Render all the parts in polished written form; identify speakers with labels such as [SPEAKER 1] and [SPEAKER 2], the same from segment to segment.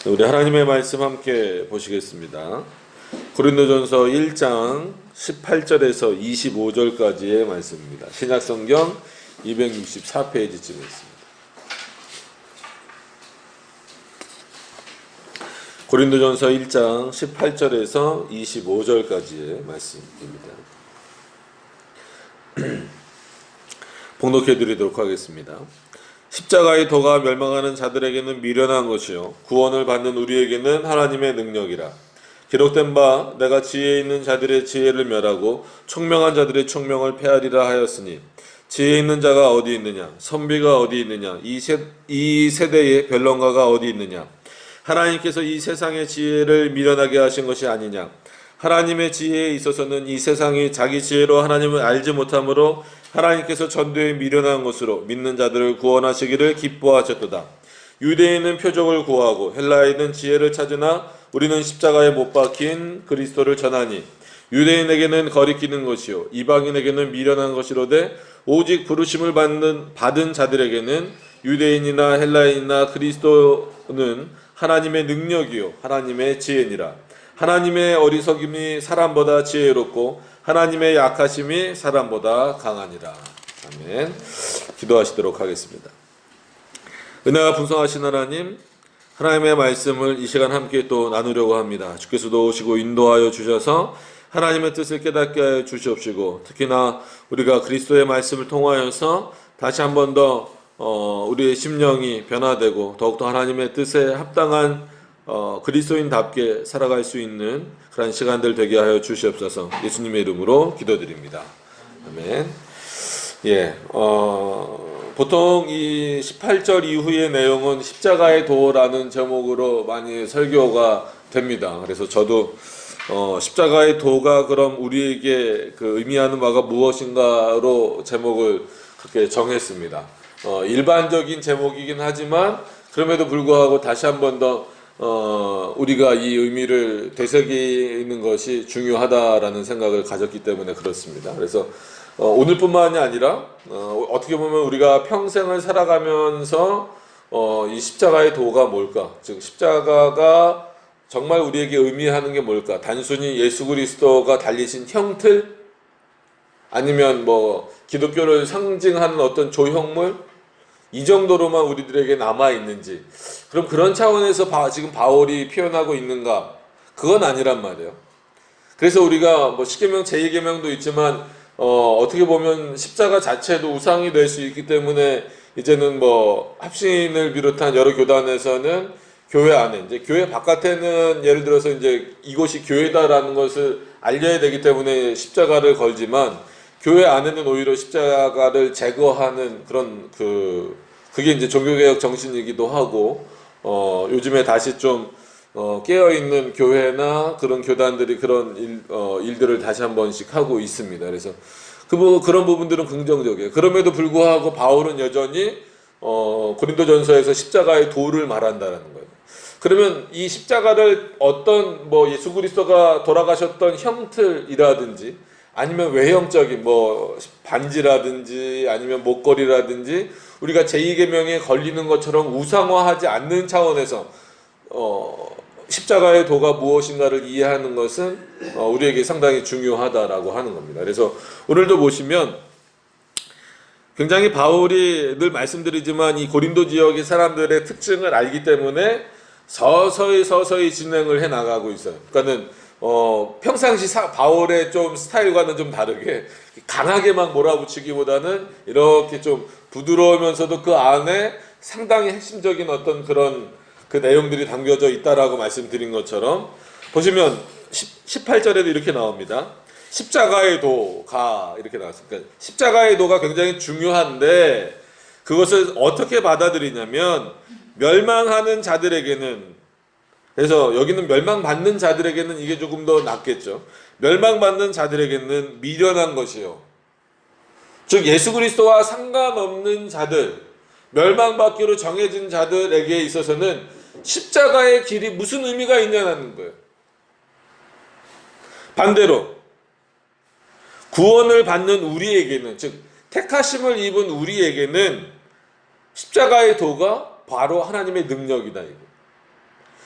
[SPEAKER 1] 우리 하나님의 말씀 함께 보시겠습니다. 고린도전서 1장 18절에서 25절까지의 말씀입니다. 신약성경 264페이지쯤에 있습니다. 고린도전서 1장 18절에서 25절까지의 말씀입니다. 봉독해 드리도록 하겠습니다. 십자가의 도가 멸망하는 자들에게는 미련한 것이요 구원을 받는 우리에게는 하나님의 능력이라. 기록된 바 내가 지혜 있는 자들의 지혜를 멸하고 총명한 자들의 총명을 폐하리라 하였으니 지혜 있는 자가 어디 있느냐, 선비가 어디 있느냐, 이 세대의 변론가가 어디 있느냐. 하나님께서 이 세상의 지혜를 미련하게 하신 것이 아니냐. 하나님의 지혜에 있어서는 이 세상이 자기 지혜로 하나님을 알지 못하므로 하나님께서 전도에 미련한 것으로 믿는 자들을 구원하시기를 기뻐하셨도다. 유대인은 표적을 구하고 헬라인은 지혜를 찾으나 우리는 십자가에 못 박힌 그리스도를 전하니 유대인에게는 거리끼는 것이요 이방인에게는 미련한 것이로되 오직 부르심을 받은 자들에게는 유대인이나 헬라인이나 그리스도는 하나님의 능력이요 하나님의 지혜니라. 하나님의 어리석임이 사람보다 지혜롭고 하나님의 약하심이 사람보다 강하니라. 아멘. 기도하시도록 하겠습니다. 은혜가 풍성하신 하나님, 하나님의 말씀을 이 시간 함께 또 나누려고 합니다. 주께서도 오시고 인도하여 주셔서 하나님의 뜻을 깨닫게 하여 주시옵시고, 특히나 우리가 그리스도의 말씀을 통하여서 다시 한 번 더 우리의 심령이 변화되고 더욱더 하나님의 뜻에 합당한 그리스도인답게 살아갈 수 있는 그런 시간들 되게 하여 주시옵소서. 예수님의 이름으로 기도드립니다. 아멘. 보통 이 18절 이후의 내용은 십자가의 도라는 제목으로 많이 설교가 됩니다. 그래서 저도 십자가의 도가 그럼 우리에게 그 의미하는 바가 무엇인가로 제목을 그렇게 정했습니다. 일반적인 제목이긴 하지만 그럼에도 불구하고 다시 한 번 더 우리가 이 의미를 되새기는 것이 중요하다라는 생각을 가졌기 때문에 그렇습니다. 그래서 오늘뿐만이 아니라 어떻게 보면 우리가 평생을 살아가면서 이 십자가의 도가 뭘까? 즉 십자가가 정말 우리에게 의미하는 게 뭘까? 단순히 예수 그리스도가 달리신 형틀? 아니면 뭐 기독교를 상징하는 어떤 조형물? 이 정도로만 우리들에게 남아있는지, 그럼 그런 차원에서 지금 바울이 표현하고 있는가? 그건 아니란 말이에요. 그래서 우리가 뭐 십계명 제2계명도 있지만 어떻게 보면 십자가 자체도 우상이 될 수 있기 때문에 이제는 뭐 합신을 비롯한 여러 교단에서는 교회 안에, 이제 교회 바깥에는 예를 들어서 이제 이곳이 교회다라는 것을 알려야 되기 때문에 십자가를 걸지만 교회 안에는 오히려 십자가를 제거하는 그런 그게 이제 종교개혁 정신이기도 하고, 요즘에 다시 좀 깨어있는 교회나 그런 교단들이 그런 일들을 다시 한 번씩 하고 있습니다. 그래서 그런 부분들은 긍정적이에요. 그럼에도 불구하고 바울은 여전히 고린도전서에서 십자가의 도를 말한다라는 거예요. 그러면 이 십자가를 어떤 뭐 예수 그리스도가 돌아가셨던 형틀이라든지 아니면 외형적인 뭐 반지라든지 아니면 목걸이라든지 우리가 제2계명에 걸리는 것처럼 우상화하지 않는 차원에서 십자가의 도가 무엇인가를 이해하는 것은 우리에게 상당히 중요하다라고 하는 겁니다. 그래서 오늘도 보시면 굉장히 바울이 늘 말씀드리지만 이 고린도 지역의 사람들의 특징을 알기 때문에 서서히 진행을 해 나가고 있어요. 그러니까는 평상시 바울의 좀 스타일과는 좀 다르게 강하게 막 몰아붙이기보다는 이렇게 좀 부드러우면서도 그 안에 상당히 핵심적인 어떤 그런 그 내용들이 담겨져 있다라고 말씀드린 것처럼 보시면 18절에도 이렇게 나옵니다. 십자가의 도가 이렇게 나왔습니다. 그러니까 십자가의 도가 굉장히 중요한데 그것을 어떻게 받아들이냐면 멸망하는 자들에게는, 그래서 여기는 멸망받는 자들에게는 이게 조금 더 낫겠죠. 멸망받는 자들에게는 미련한 것이요. 즉 예수 그리스도와 상관없는 자들, 멸망받기로 정해진 자들에게 있어서는 십자가의 길이 무슨 의미가 있냐는 거예요. 반대로 구원을 받는 우리에게는, 즉 택하심을 입은 우리에게는 십자가의 도가 바로 하나님의 능력이다. 이거.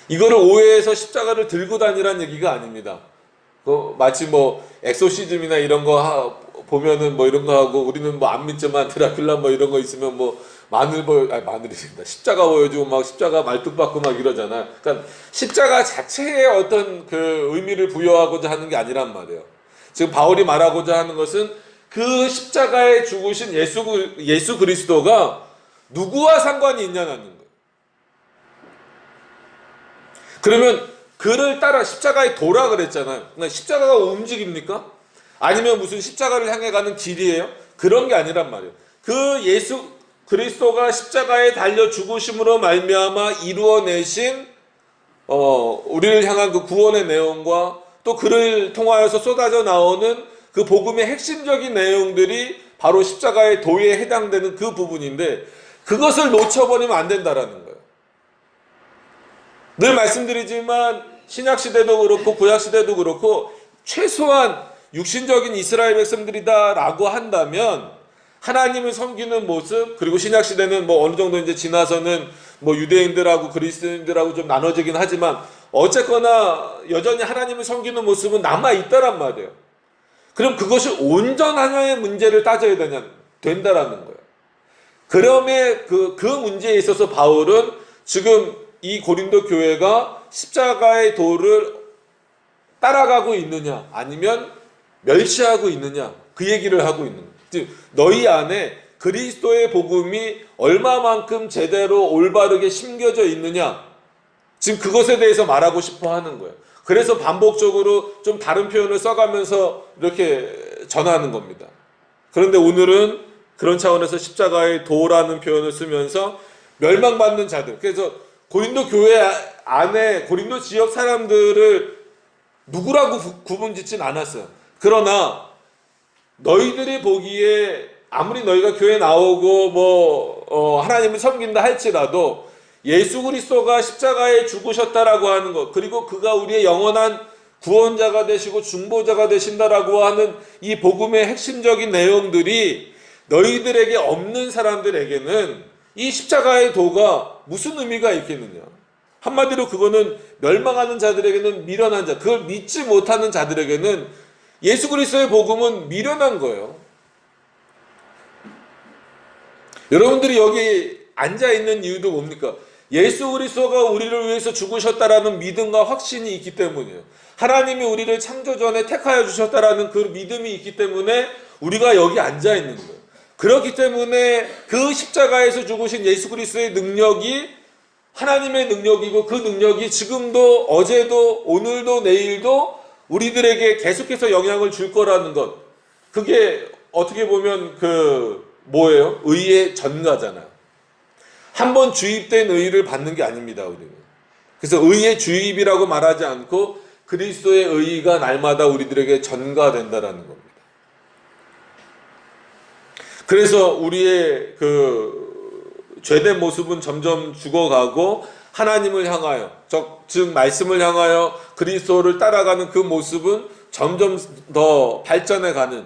[SPEAKER 1] 이거를 오해해서 십자가를 들고 다니라는 얘기가 아닙니다. 마치 뭐 엑소시즘이나 이런 거 보면은 뭐 이런 거 하고 우리는 뭐 안 믿지만 드라큘라 뭐 이런 거 있으면 뭐 마늘이 된다. 십자가 보여주고 막 십자가 말뚝 받고 막 이러잖아요. 그러니까 십자가 자체에 어떤 그 의미를 부여하고자 하는 게 아니란 말이에요. 지금 바울이 말하고자 하는 것은 그 십자가에 죽으신 예수 그리스도가 누구와 상관이 있냐는 거예요. 그러면 그를 따라 십자가에 도라 그랬잖아요. 그러니까 십자가가 움직입니까? 아니면 무슨 십자가를 향해 가는 길이에요? 그런 게 아니란 말이에요. 그 예수 그리스도가 십자가에 달려 죽으심으로 말미암아 이루어내신 우리를 향한 그 구원의 내용과 또 그를 통하여서 쏟아져 나오는 그 복음의 핵심적인 내용들이 바로 십자가의 도에 해당되는 그 부분인데 그것을 놓쳐버리면 안 된다라는 거예요. 늘 말씀드리지만 신약시대도 그렇고 구약시대도 그렇고 최소한 육신적인 이스라엘 백성들이다라고 한다면 하나님을 섬기는 모습, 그리고 신약시대는 뭐 어느 정도 이제 지나서는 뭐 유대인들하고 그리스도인들하고 좀 나눠지긴 하지만 어쨌거나 여전히 하나님을 섬기는 모습은 남아있다란 말이에요. 그럼 그것이 온전하냐의 문제를 따져야 된다라는 거예요. 그럼에 그 문제에 있어서 바울은 지금 이 고린도 교회가 십자가의 도를 따라가고 있느냐 아니면 멸시하고 있느냐 그 얘기를 하고 있는 거예요. 즉 너희 안에 그리스도의 복음이 얼마만큼 제대로 올바르게 심겨져 있느냐 지금 그것에 대해서 말하고 싶어 하는 거예요. 그래서 반복적으로 좀 다른 표현을 써가면서 이렇게 전하는 겁니다. 그런데 오늘은 그런 차원에서 십자가의 도라는 표현을 쓰면서 멸망받는 자들, 그래서 고린도 교회 안에 고린도 지역 사람들을 누구라고 구분짓진 않았어요. 그러나 너희들이 보기에 아무리 너희가 교회 나오고 하나님을 섬긴다 할지라도 예수 그리스도가 십자가에 죽으셨다라고 하는 것, 그리고 그가 우리의 영원한 구원자가 되시고 중보자가 되신다라고 하는 이 복음의 핵심적인 내용들이 너희들에게 없는 사람들에게는 이 십자가의 도가 무슨 의미가 있겠느냐. 한마디로 그거는 멸망하는 자들에게는 미련한 자, 그걸 믿지 못하는 자들에게는 예수 그리스도의 복음은 미련한 거예요. 여러분들이 여기 앉아있는 이유도 뭡니까? 예수 그리스도가 우리를 위해서 죽으셨다라는 믿음과 확신이 있기 때문이에요. 하나님이 우리를 창조 전에 택하여 주셨다라는 그 믿음이 있기 때문에 우리가 여기 앉아있는 거예요. 그렇기 때문에 그 십자가에서 죽으신 예수 그리스도의 능력이 하나님의 능력이고 그 능력이 지금도 어제도 오늘도 내일도 우리들에게 계속해서 영향을 줄 거라는 것. 그게 어떻게 보면 뭐예요? 의의 전가잖아요. 한번 주입된 의를 받는 게 아닙니다, 우리는. 그래서 의의 주입이라고 말하지 않고 그리스도의 의가 날마다 우리들에게 전가된다라는 겁니다. 그래서 우리의 죄된 모습은 점점 죽어가고 하나님을 향하여, 즉 말씀을 향하여 그리스도를 따라가는 그 모습은 점점 더 발전해가는,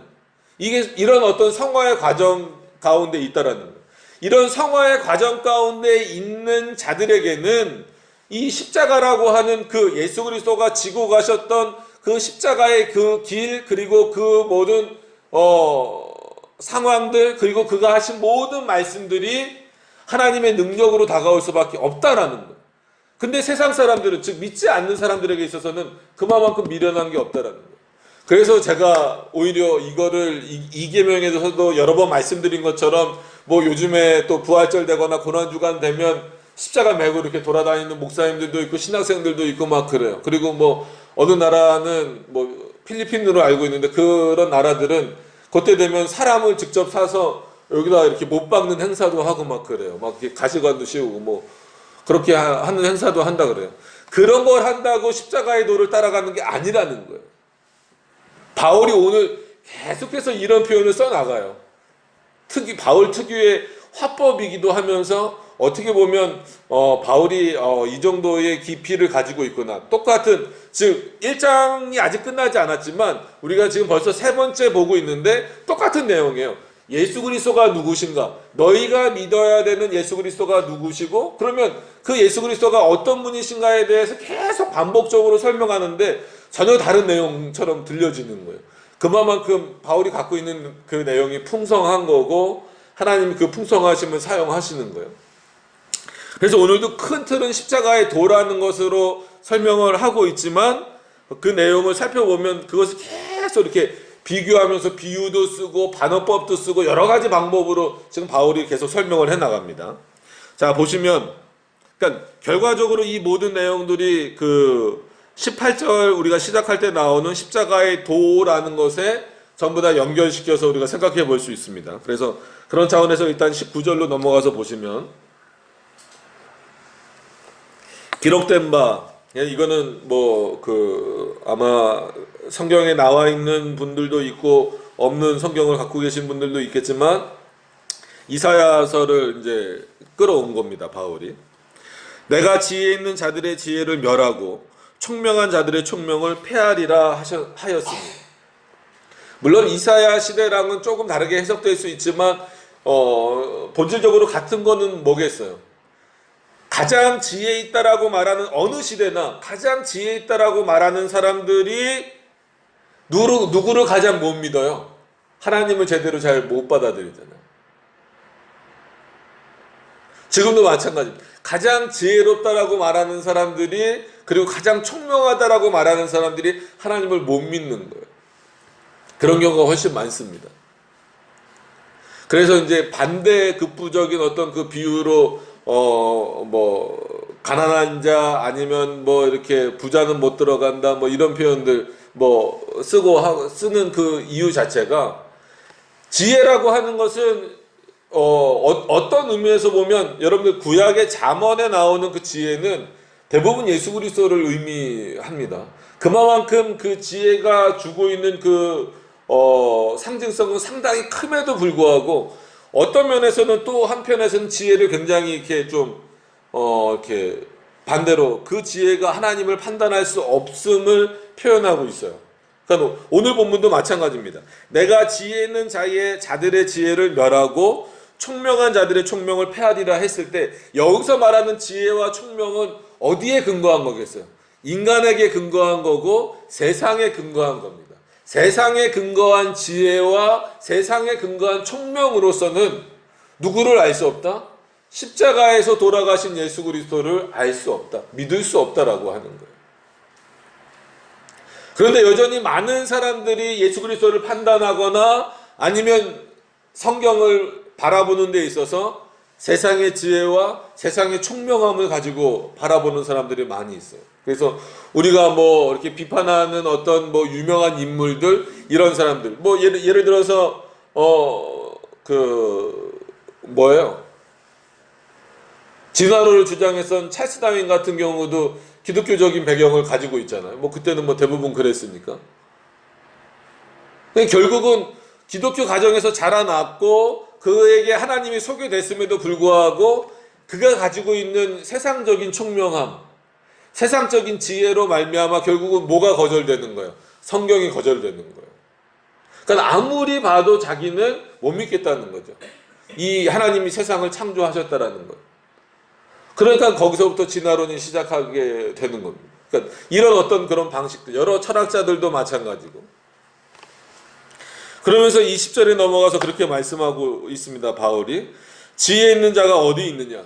[SPEAKER 1] 이런 어떤 성화의 과정 가운데 있다라는 거예요. 이런 성화의 과정 가운데 있는 자들에게는 이 십자가라고 하는 그 예수 그리스도가 지고 가셨던 그 십자가의 그 길, 그리고 그 모든 상황들, 그리고 그가 하신 모든 말씀들이 하나님의 능력으로 다가올 수밖에 없다라는 거예요. 근데 세상 사람들은, 즉 믿지 않는 사람들에게 있어서는 그만큼 미련한 게 없다라는 거예요. 그래서 제가 오히려 이거를 이계명에서도 여러 번 말씀드린 것처럼 요즘에 또 부활절 되거나 고난주간 되면 십자가 메고 이렇게 돌아다니는 목사님들도 있고 신학생들도 있고 막 그래요. 그리고 어느 나라는 필리핀으로 알고 있는데 그런 나라들은 그때 되면 사람을 직접 사서 여기다 이렇게 못 박는 행사도 하고 막 그래요. 막 이렇게 가시관도 씌우고 그렇게 하는 행사도 한다 그래요. 그런 걸 한다고 십자가의 도를 따라가는 게 아니라는 거예요. 바울이 오늘 계속해서 이런 표현을 써나가요. 바울 특유의 화법이기도 하면서 어떻게 보면 바울이 이 정도의 깊이를 가지고 있구나. 똑같은, 즉 1장이 아직 끝나지 않았지만 우리가 지금 벌써 세 번째 보고 있는데 똑같은 내용이에요. 예수 그리스도가 누구신가? 너희가 믿어야 되는 예수 그리스도가 누구시고, 그러면 그 예수 그리스도가 어떤 분이신가에 대해서 계속 반복적으로 설명하는데 전혀 다른 내용처럼 들려지는 거예요. 그만큼 바울이 갖고 있는 그 내용이 풍성한 거고 하나님이 그 풍성하심을 사용하시는 거예요. 그래서 오늘도 큰 틀은 십자가의 도라는 것으로 설명을 하고 있지만 그 내용을 살펴보면 그것을 계속 이렇게 비교하면서 비유도 쓰고 반어법도 쓰고 여러 가지 방법으로 지금 바울이 계속 설명을 해 나갑니다. 자, 보시면 그러니까 결과적으로 이 모든 내용들이 그 18절 우리가 시작할 때 나오는 십자가의 도라는 것에 전부 다 연결시켜서 우리가 생각해 볼 수 있습니다. 그래서 그런 차원에서 일단 19절로 넘어가서 보시면 기록된 바, 이거는 뭐 그 아마 성경에 나와 있는 분들도 있고 없는 성경을 갖고 계신 분들도 있겠지만 이사야서를 이제 끌어온 겁니다. 바울이 내가 지혜 있는 자들의 지혜를 멸하고 총명한 자들의 총명을 폐하리라 하였으니, 물론 이사야 시대랑은 조금 다르게 해석될 수 있지만 본질적으로 같은 거는 뭐겠어요? 가장 지혜 있다라고 말하는 어느 시대나 가장 지혜 있다라고 말하는 사람들이 누구를 가장 못 믿어요? 하나님을 제대로 잘 못 받아들이잖아요. 지금도 마찬가지입니다. 가장 지혜롭다라고 말하는 사람들이, 그리고 가장 총명하다라고 말하는 사람들이 하나님을 못 믿는 거예요. 그런 경우가 훨씬 많습니다. 그래서 이제 반대급부적인 어떤 그 비유로 뭐 가난한 자 아니면 뭐 이렇게 부자는 못 들어간다 뭐 이런 표현들 뭐 쓰는 그 이유 자체가, 지혜라고 하는 것은 어떤 의미에서 보면 여러분들 구약의 잠언에 나오는 그 지혜는 대부분 예수 그리스도를 의미합니다. 그만큼 그 지혜가 주고 있는 그 상징성은 상당히 큼에도 불구하고 어떤 면에서는 또 한편에서는 지혜를 굉장히 이렇게 좀 이렇게 반대로 그 지혜가 하나님을 판단할 수 없음을 표현하고 있어요. 그러니까 오늘 본문도 마찬가지입니다. 내가 지혜 있는 자들의 지혜를 멸하고 총명한 자들의 총명을 폐하리라 했을 때 여기서 말하는 지혜와 총명은 어디에 근거한 거겠어요? 인간에게 근거한 거고 세상에 근거한 겁니다. 세상에 근거한 지혜와 세상에 근거한 총명으로서는 누구를 알 수 없다? 십자가에서 돌아가신 예수 그리스도를 알 수 없다. 믿을 수 없다라고 하는 거예요. 그런데 여전히 많은 사람들이 예수 그리스도를 판단하거나 아니면 성경을 바라보는 데 있어서 세상의 지혜와 세상의 총명함을 가지고 바라보는 사람들이 많이 있어요. 그래서 우리가 뭐 이렇게 비판하는 어떤 뭐 유명한 인물들, 이런 사람들, 뭐 예를 들어서 진화론을 주장했던 찰스 다윈 같은 경우도 기독교적인 배경을 가지고 있잖아요. 뭐 그때는 뭐 대부분 그랬으니까. 결국은 기독교 가정에서 자라났고 그에게 하나님이 소개됐음에도 불구하고 그가 가지고 있는 세상적인 총명함, 세상적인 지혜로 말미암아 결국은 뭐가 거절되는 거예요? 성경이 거절되는 거예요. 그러니까 아무리 봐도 자기는 못 믿겠다는 거죠. 이 하나님이 세상을 창조하셨다라는 것. 그러니까 거기서부터 진화론이 시작하게 되는 겁니다. 그러니까 이런 어떤 그런 방식들, 여러 철학자들도 마찬가지고. 그러면서 20절에 넘어가서 그렇게 말씀하고 있습니다. 바울이 지혜 있는 자가 어디 있느냐.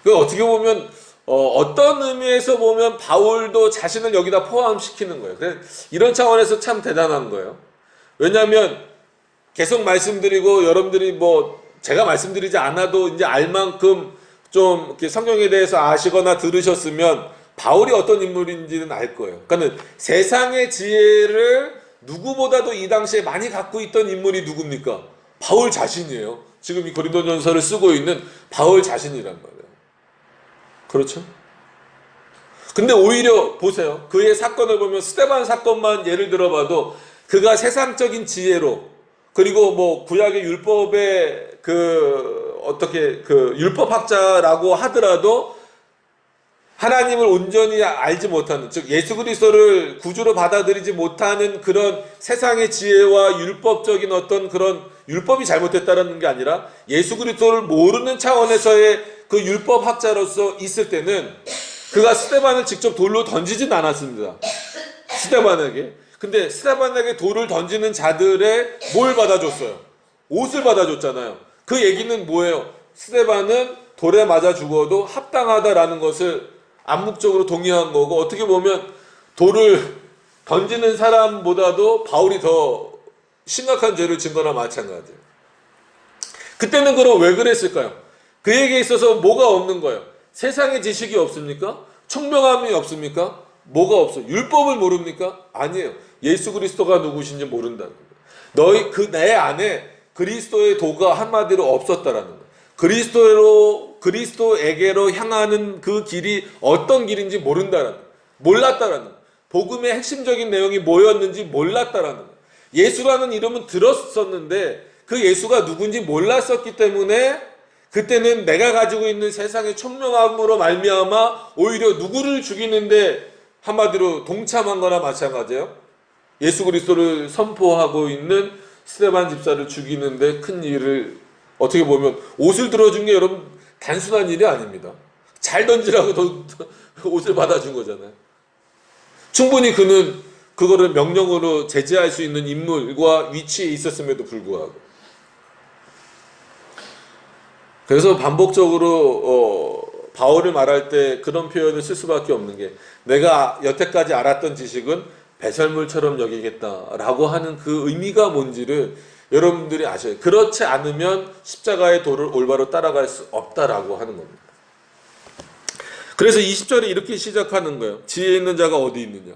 [SPEAKER 1] 그 어떻게 보면 어떤 의미에서 보면 바울도 자신을 여기다 포함시키는 거예요. 이런 차원에서 참 대단한 거예요. 왜냐하면 계속 말씀드리고 여러분들이 뭐 제가 말씀드리지 않아도 이제 알 만큼 좀 이렇게 성경에 대해서 아시거나 들으셨으면 바울이 어떤 인물인지는 알 거예요. 그러니까 세상의 지혜를 누구보다도 이 당시에 많이 갖고 있던 인물이 누굽니까? 바울 자신이에요. 지금 이 고린도전서를 쓰고 있는 바울 자신이란 말이에요. 그렇죠? 근데 오히려 보세요. 그의 사건을 보면 스데반 사건만 예를 들어봐도 그가 세상적인 지혜로, 그리고 뭐 구약의 율법의 율법학자라고 하더라도 하나님을 온전히 알지 못하는, 즉 예수 그리스도를 구주로 받아들이지 못하는 그런 세상의 지혜와 율법적인 어떤 그런 율법이 잘못됐다라는 게 아니라 예수 그리스도를 모르는 차원에서의 그 율법학자로서 있을 때는 그가 스데반을 직접 돌로 던지진 않았습니다. 스데반에게. 근데 스데반에게 돌을 던지는 자들의 뭘 받아줬어요? 옷을 받아줬잖아요. 그 얘기는 뭐예요? 스데반은 돌에 맞아 죽어도 합당하다라는 것을 암묵적으로 동의한 거고, 어떻게 보면 돌을 던지는 사람보다도 바울이 더 심각한 죄를 진 거나 마찬가지예요. 그때는 그럼 왜 그랬을까요? 그에게 있어서 뭐가 없는 거예요? 세상의 지식이 없습니까? 총명함이 없습니까? 뭐가 없어요? 율법을 모릅니까? 아니에요. 예수 그리스도가 누구신지 모른다는 거예요. 내 안에 그리스도의 도가 한마디로 없었다라는 거예요. 그리스도에게로 향하는 그 길이 어떤 길인지 모른다라는 거예요. 몰랐다라는 거예요. 복음의 핵심적인 내용이 뭐였는지 몰랐다라는 거예요. 예수라는 이름은 들었었는데 그 예수가 누군지 몰랐었기 때문에 그때는 내가 가지고 있는 세상의 총명함으로 말미암아 오히려 누구를 죽이는데 한마디로 동참한 거나 마찬가지예요. 예수 그리스도를 선포하고 있는 스데반 집사를 죽이는데 큰 일을, 어떻게 보면 옷을 들어준 게 여러분 단순한 일이 아닙니다. 잘 던지라고 옷을 받아준 거잖아요. 충분히 그는 그거를 명령으로 제재할 수 있는 인물과 위치에 있었음에도 불구하고. 그래서 반복적으로 바울을 말할 때 그런 표현을 쓸 수밖에 없는 게, 내가 여태까지 알았던 지식은 배설물처럼 여기겠다라고 하는 그 의미가 뭔지를 여러분들이 아셔야 돼요. 그렇지 않으면 십자가의 도를 올바로 따라갈 수 없다라고 하는 겁니다. 그래서 20절에 이렇게 시작하는 거예요. 지혜 있는 자가 어디 있느냐.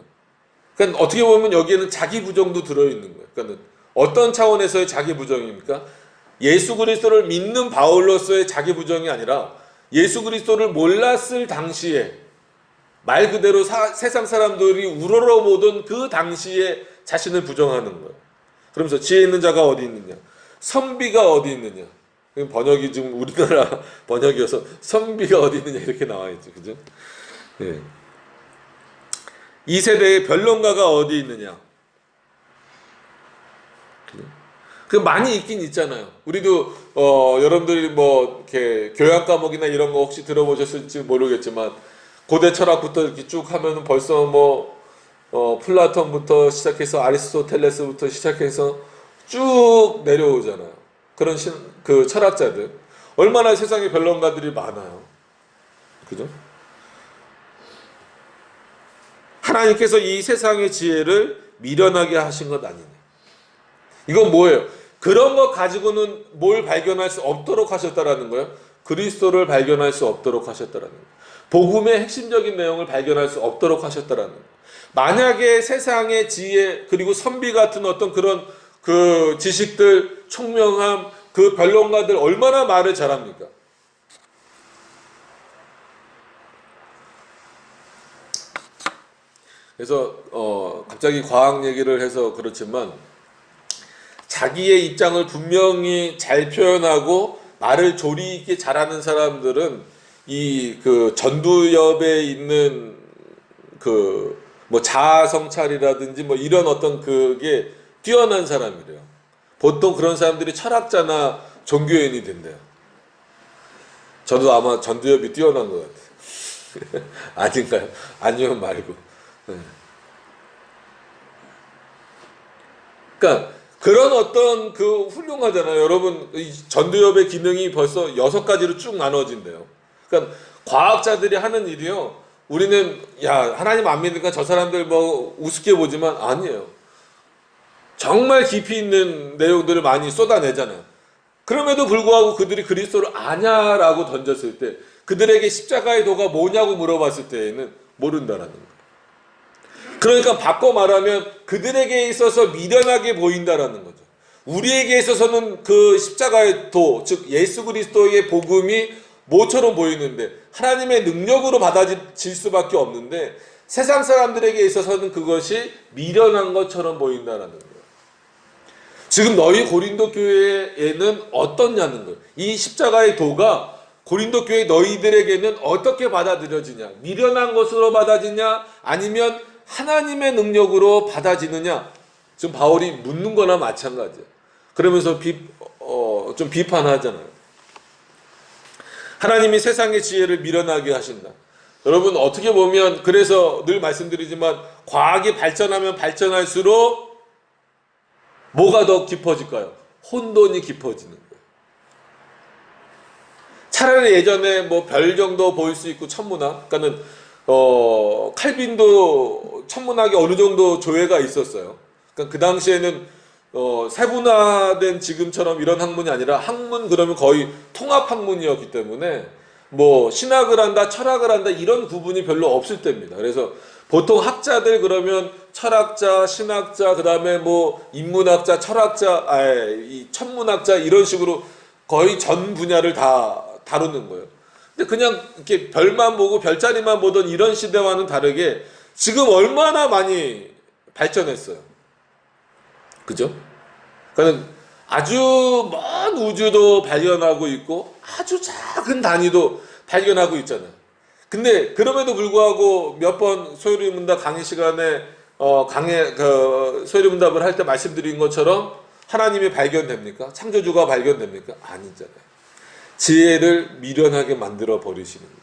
[SPEAKER 1] 그러니까 어떻게 보면 여기에는 자기 부정도 들어있는 거예요. 그러니까 어떤 차원에서의 자기 부정입니까? 예수 그리스도를 믿는 바울로서의 자기 부정이 아니라 예수 그리스도를 몰랐을 당시에, 말 그대로 세상 사람들이 우러러보던 그 당시에 자신을 부정하는 거예요. 그러면서 지혜 있는 자가 어디 있느냐, 선비가 어디 있느냐. 번역이 좀 우리나라 번역이어서 선비가 어디 있느냐 이렇게 나와 있죠, 그죠? 예. 이 세대의 변론가가 어디 있느냐. 그 많이 있긴 있잖아요. 우리도 여러분들이 뭐 이렇게 교양 과목이나 이런 거 혹시 들어보셨을지 모르겠지만 고대 철학부터 이렇게 쭉 하면은 벌써 뭐 플라톤부터 시작해서 아리스토텔레스부터 시작해서 쭉 내려오잖아요. 그런 그 철학자들 얼마나 세상에 변론가들이 많아요. 그죠? 하나님께서 이 세상의 지혜를 미련하게 하신 것 아니네. 이건 뭐예요? 그런 거 가지고는 뭘 발견할 수 없도록 하셨다라는 거예요. 그리스도를 발견할 수 없도록 하셨다라는 거예요. 복음의 핵심적인 내용을 발견할 수 없도록 하셨다라는 거예요. 만약에 세상의 지혜 그리고 선비 같은 어떤 그런 그 지식들, 총명함, 그 변론가들 얼마나 말을 잘합니까? 그래서 갑자기 과학 얘기를 해서 그렇지만 자기의 입장을 분명히 잘 표현하고 말을 조리 있게 잘하는 사람들은 이 그 전두엽에 있는 그 뭐 자아 성찰이라든지 뭐 이런 어떤 그게 뛰어난 사람이래요. 보통 그런 사람들이 철학자나 종교인이 된대요. 저도 아마 전두엽이 뛰어난 것 같아요. 아닌가요? 아니면 말고. 그러니까 그런 어떤 그 훌륭하잖아요. 여러분, 이 전두엽의 기능이 벌써 6가지로 쭉 나눠진대요. 그러니까 과학자들이 하는 일이요. 우리는 야 하나님 안 믿으니까 저 사람들 뭐 우습게 보지만 아니에요. 정말 깊이 있는 내용들을 많이 쏟아내잖아요. 그럼에도 불구하고 그들이 그리스도를 아냐라고 던졌을 때, 그들에게 십자가의 도가 뭐냐고 물어봤을 때에는 모른다라는 거예요. 그러니까 바꿔 말하면 그들에게 있어서 미련하게 보인다라는 거죠. 우리에게 있어서는 그 십자가의 도, 즉 예수 그리스도의 복음이 뭐처럼 보이는데 하나님의 능력으로 받아질 수밖에 없는데 세상 사람들에게 있어서는 그것이 미련한 것처럼 보인다라는 거예요. 지금 너희 고린도 교회에는 어떻냐는 거예요. 이 십자가의 도가 고린도 교회 너희들에게는 어떻게 받아들여지냐? 미련한 것으로 받아지냐? 아니면 하나님의 능력으로 받아지느냐? 지금 바울이 묻는 거나 마찬가지예요. 그러면서 좀 비판하잖아요. 하나님이 세상의 지혜를 미련하게 하신다. 여러분 어떻게 보면 그래서 늘 말씀드리지만 과학이 발전하면 발전할수록 뭐가 더 깊어질까요? 혼돈이 깊어지는 거예요. 차라리 예전에 뭐 별 정도 보일 수 있고 천문학, 그러니까는 칼빈도 천문학이 어느 정도 조예가 있었어요. 그러니까 그 당시에는 세분화된 지금처럼 이런 학문이 아니라 학문 그러면 거의 통합 학문이었기 때문에 뭐 신학을 한다, 철학을 한다 이런 구분이 별로 없을 때입니다. 그래서 보통 학자들 그러면 철학자, 신학자, 그다음에 뭐 인문학자, 철학자, 이 천문학자 이런 식으로 거의 전 분야를 다 다루는 거예요. 근데 그냥 이렇게 별만 보고 별자리만 보던 이런 시대와는 다르게 지금 얼마나 많이 발전했어요. 그죠? 그러니까 아주 먼 우주도 발견하고 있고 아주 작은 단위도 발견하고 있잖아요. 근데 그럼에도 불구하고 몇 번 소요리문답 강의 시간에 소요리문답을 할 때 말씀드린 것처럼 하나님이 발견됩니까? 창조주가 발견됩니까? 아니잖아요. 지혜를 미련하게 만들어 버리시는 거예요.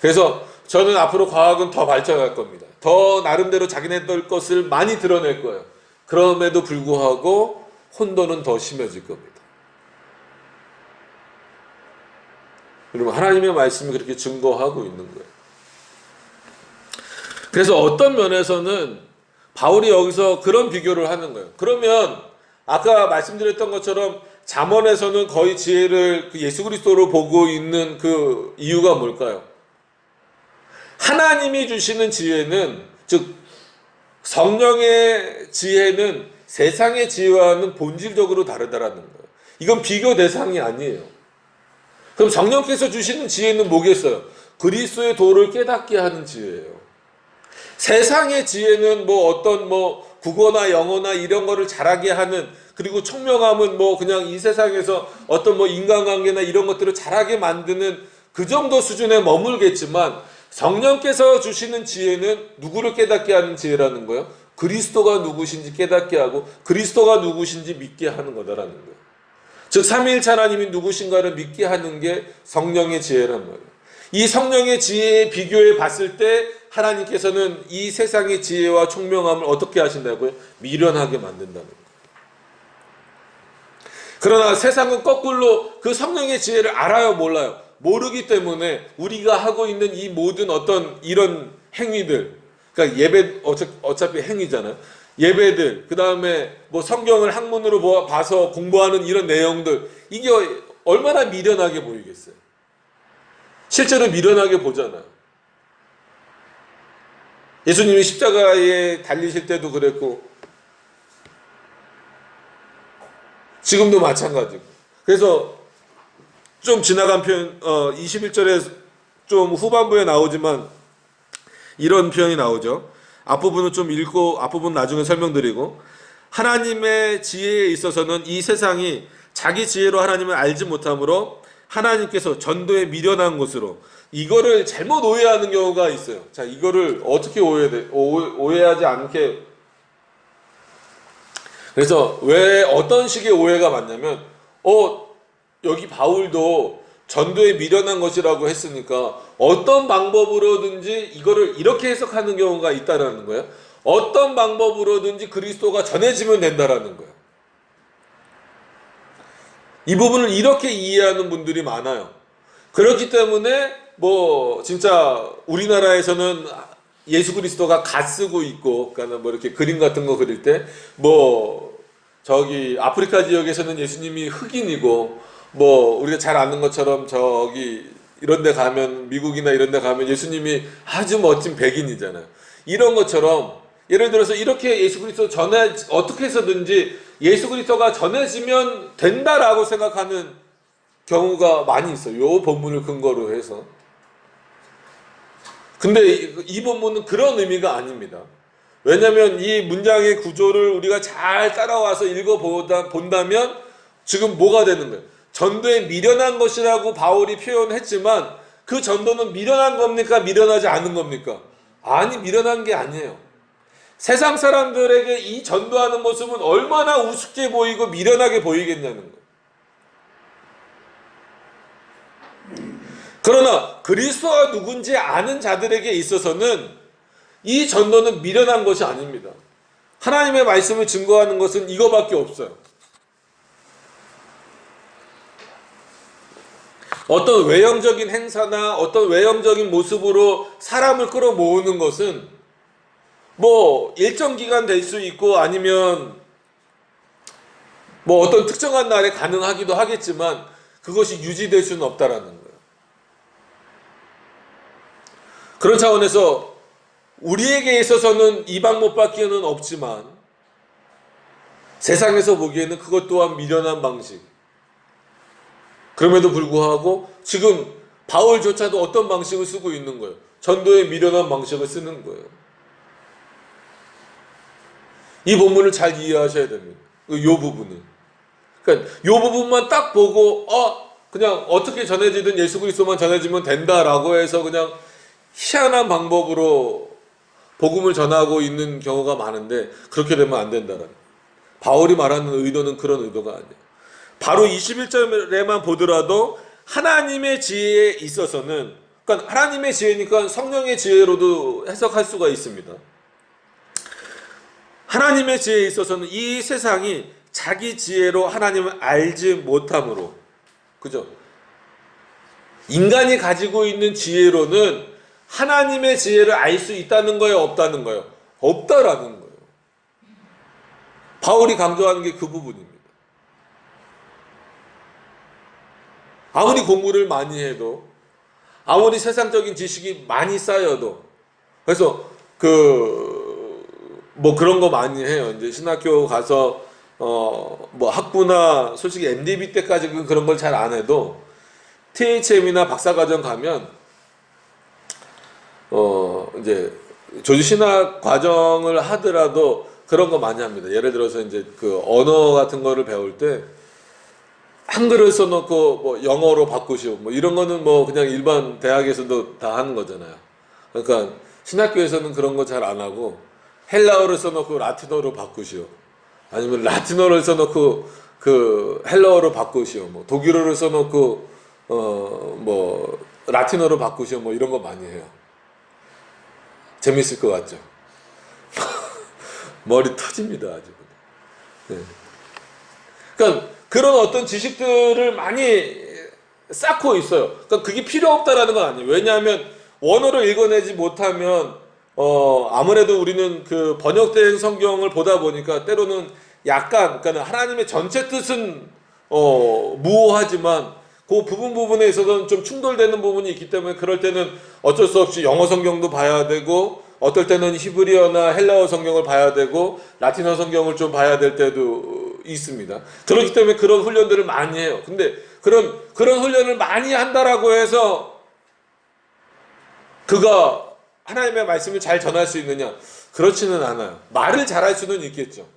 [SPEAKER 1] 그래서 저는 앞으로 과학은 더 발전할 겁니다. 더 나름대로 자기네들 것을 많이 드러낼 거예요. 그럼에도 불구하고 혼돈은 더 심해질 겁니다. 여러분 하나님의 말씀이 그렇게 증거하고 있는 거예요. 그래서 어떤 면에서는 바울이 여기서 그런 비교를 하는 거예요. 그러면 아까 말씀드렸던 것처럼 잠언에서는 거의 지혜를 예수 그리스도로 보고 있는 그 이유가 뭘까요? 하나님이 주시는 지혜는, 즉 성령의 지혜는 세상의 지혜와는 본질적으로 다르다라는 거예요. 이건 비교 대상이 아니에요. 그럼 성령께서 주시는 지혜는 뭐겠어요? 그리스도의 도를 깨닫게 하는 지혜예요. 세상의 지혜는 뭐 어떤 뭐 국어나 영어나 이런 거를 잘하게 하는, 그리고 총명함은 뭐 그냥 이 세상에서 어떤 뭐 인간관계나 이런 것들을 잘하게 만드는 그 정도 수준에 머물겠지만 성령께서 주시는 지혜는 누구를 깨닫게 하는 지혜라는 거예요? 그리스도가 누구신지 깨닫게 하고 그리스도가 누구신지 믿게 하는 거다라는 거예요. 즉 삼위일체 하나님이 누구신가를 믿게 하는 게 성령의 지혜란 말이에요. 이 성령의 지혜에 비교해 봤을 때 하나님께서는 이 세상의 지혜와 총명함을 어떻게 하신다고요? 미련하게 만든다는 거예요. 그러나 세상은 거꾸로 그 성령의 지혜를 알아요, 몰라요? 모르기 때문에 우리가 하고 있는 이 모든 어떤 이런 행위들, 그러니까 예배 어차피 행위잖아요. 예배들, 그 다음에 뭐 성경을 학문으로 봐서 공부하는 이런 내용들, 이게 얼마나 미련하게 보이겠어요? 실제로 미련하게 보잖아요. 예수님이 십자가에 달리실 때도 그랬고 지금도 마찬가지고. 그래서 좀 지나간 표현, 21절에 좀 후반부에 나오지만 이런 표현이 나오죠. 앞부분은 좀 읽고 앞부분 나중에 설명드리고, 하나님의 지혜에 있어서는 이 세상이 자기 지혜로 하나님을 알지 못하므로 하나님께서 전도에 미련한 것으로, 이거를 잘못 오해하는 경우가 있어요. 자, 이거를 어떻게 오해하지 않게, 그래서 왜 어떤 식의 오해가 많냐면 여기 바울도 전도에 미련한 것이라고 했으니까 어떤 방법으로든지 이거를 이렇게 해석하는 경우가 있다라는 거예요. 어떤 방법으로든지 그리스도가 전해지면 된다라는 거예요. 이 부분을 이렇게 이해하는 분들이 많아요. 그렇기 때문에 뭐 진짜 우리나라에서는 예수 그리스도가 갓 쓰고 있고, 그러니까 뭐 이렇게 그림 같은 거 그릴 때 뭐 저기 아프리카 지역에서는 예수님이 흑인이고, 뭐 우리가 잘 아는 것처럼 저기 이런 데 가면, 미국이나 이런 데 가면 예수님이 아주 멋진 백인이잖아요. 이런 것처럼 예를 들어서 이렇게 예수 그리스도 어떻게 해서든지 예수 그리스도가 전해지면 된다라고 생각하는 경우가 많이 있어요. 요 본문을 근거로 해서. 근데 이 본문은 그런 의미가 아닙니다. 왜냐하면 이 문장의 구조를 우리가 잘 따라와서 본다면 지금 뭐가 되는 거예요? 전도에 미련한 것이라고 바울이 표현했지만 그 전도는 미련한 겁니까? 미련하지 않은 겁니까? 아니, 미련한 게 아니에요. 세상 사람들에게 이 전도하는 모습은 얼마나 우습게 보이고 미련하게 보이겠냐는 거예요. 그러나 그리스도가 누군지 아는 자들에게 있어서는 이 전도는 미련한 것이 아닙니다. 하나님의 말씀을 증거하는 것은 이거밖에 없어요. 어떤 외형적인 행사나 어떤 외형적인 모습으로 사람을 끌어모으는 것은 뭐 일정 기간 될 수 있고 아니면 뭐 어떤 특정한 날에 가능하기도 하겠지만 그것이 유지될 수는 없다라는 거예요. 그런 차원에서 우리에게 있어서는 이 방법밖에는 없지만 세상에서 보기에는 그것 또한 미련한 방식. 그럼에도 불구하고 지금 바울조차도 어떤 방식을 쓰고 있는 거예요. 전도의 미련한 방식을 쓰는 거예요. 이 본문을 잘 이해하셔야 됩니다. 이 부분은. 그러니까 이 부분만 딱 보고 그냥 어떻게 전해지든 예수 그리스도만 전해지면 된다라고 해서 그냥 희한한 방법으로 복음을 전하고 있는 경우가 많은데 그렇게 되면 안 된다라는. 바울이 말하는 의도는 그런 의도가 아니에요. 바로 21절에만 보더라도 하나님의 지혜에 있어서는, 그러니까 하나님의 지혜니까 성령의 지혜로도 해석할 수가 있습니다. 하나님의 지혜에 있어서는 이 세상이 자기 지혜로 하나님을 알지 못함으로, 그죠? 인간이 가지고 있는 지혜로는 하나님의 지혜를 알 수 있다는 거예요, 없다는 거예요? 없다라는 거예요. 바울이 강조하는 게 그 부분입니다. 아무리 공부를 많이 해도, 아무리 세상적인 지식이 많이 쌓여도, 그래서 뭐 그런 거 많이 해요. 이제 신학교 가서 뭐 학부나 솔직히 MDB 때까지 그런 걸 잘 안 해도 THM이나 박사과정 가면 이제 조지신학 과정을 하더라도 그런 거 많이 합니다. 예를 들어서 이제 그 언어 같은 거를 배울 때 한글을 써놓고 뭐 영어로 바꾸시오 뭐 이런 거는 뭐 그냥 일반 대학에서도 다 하는 거잖아요. 그러니까 신학교에서는 그런 거 잘 안 하고 헬라어를 써놓고 라틴어로 바꾸시오. 아니면 라틴어를 써놓고 그 헬라어로 바꾸시오. 뭐 독일어를 써놓고 뭐 라틴어로 바꾸시오. 뭐 이런 거 많이 해요. 재밌을 것 같죠? 머리 터집니다, 아주. 네. 그러니까 그런 어떤 지식들을 많이 쌓고 있어요. 그러니까 그게 필요 없다라는 건 아니에요. 왜냐하면 원어를 읽어내지 못하면 아무래도 우리는 그 번역된 성경을 보다 보니까 때로는 약간, 그러니까 하나님의 전체 뜻은 무오하지만 그 부분에 있어서는 좀 충돌되는 부분이 있기 때문에 그럴 때는 어쩔 수 없이 영어 성경도 봐야 되고 어떨 때는 히브리어나 헬라어 성경을 봐야 되고 라틴어 성경을 좀 봐야 될 때도 있습니다. 그렇기 때문에 그런 훈련들을 많이 해요. 근데 그런 훈련을 많이 한다라고 해서 그가 하나님의 말씀을 잘 전할 수 있느냐? 그렇지는 않아요. 말을 잘할 수는 있겠죠.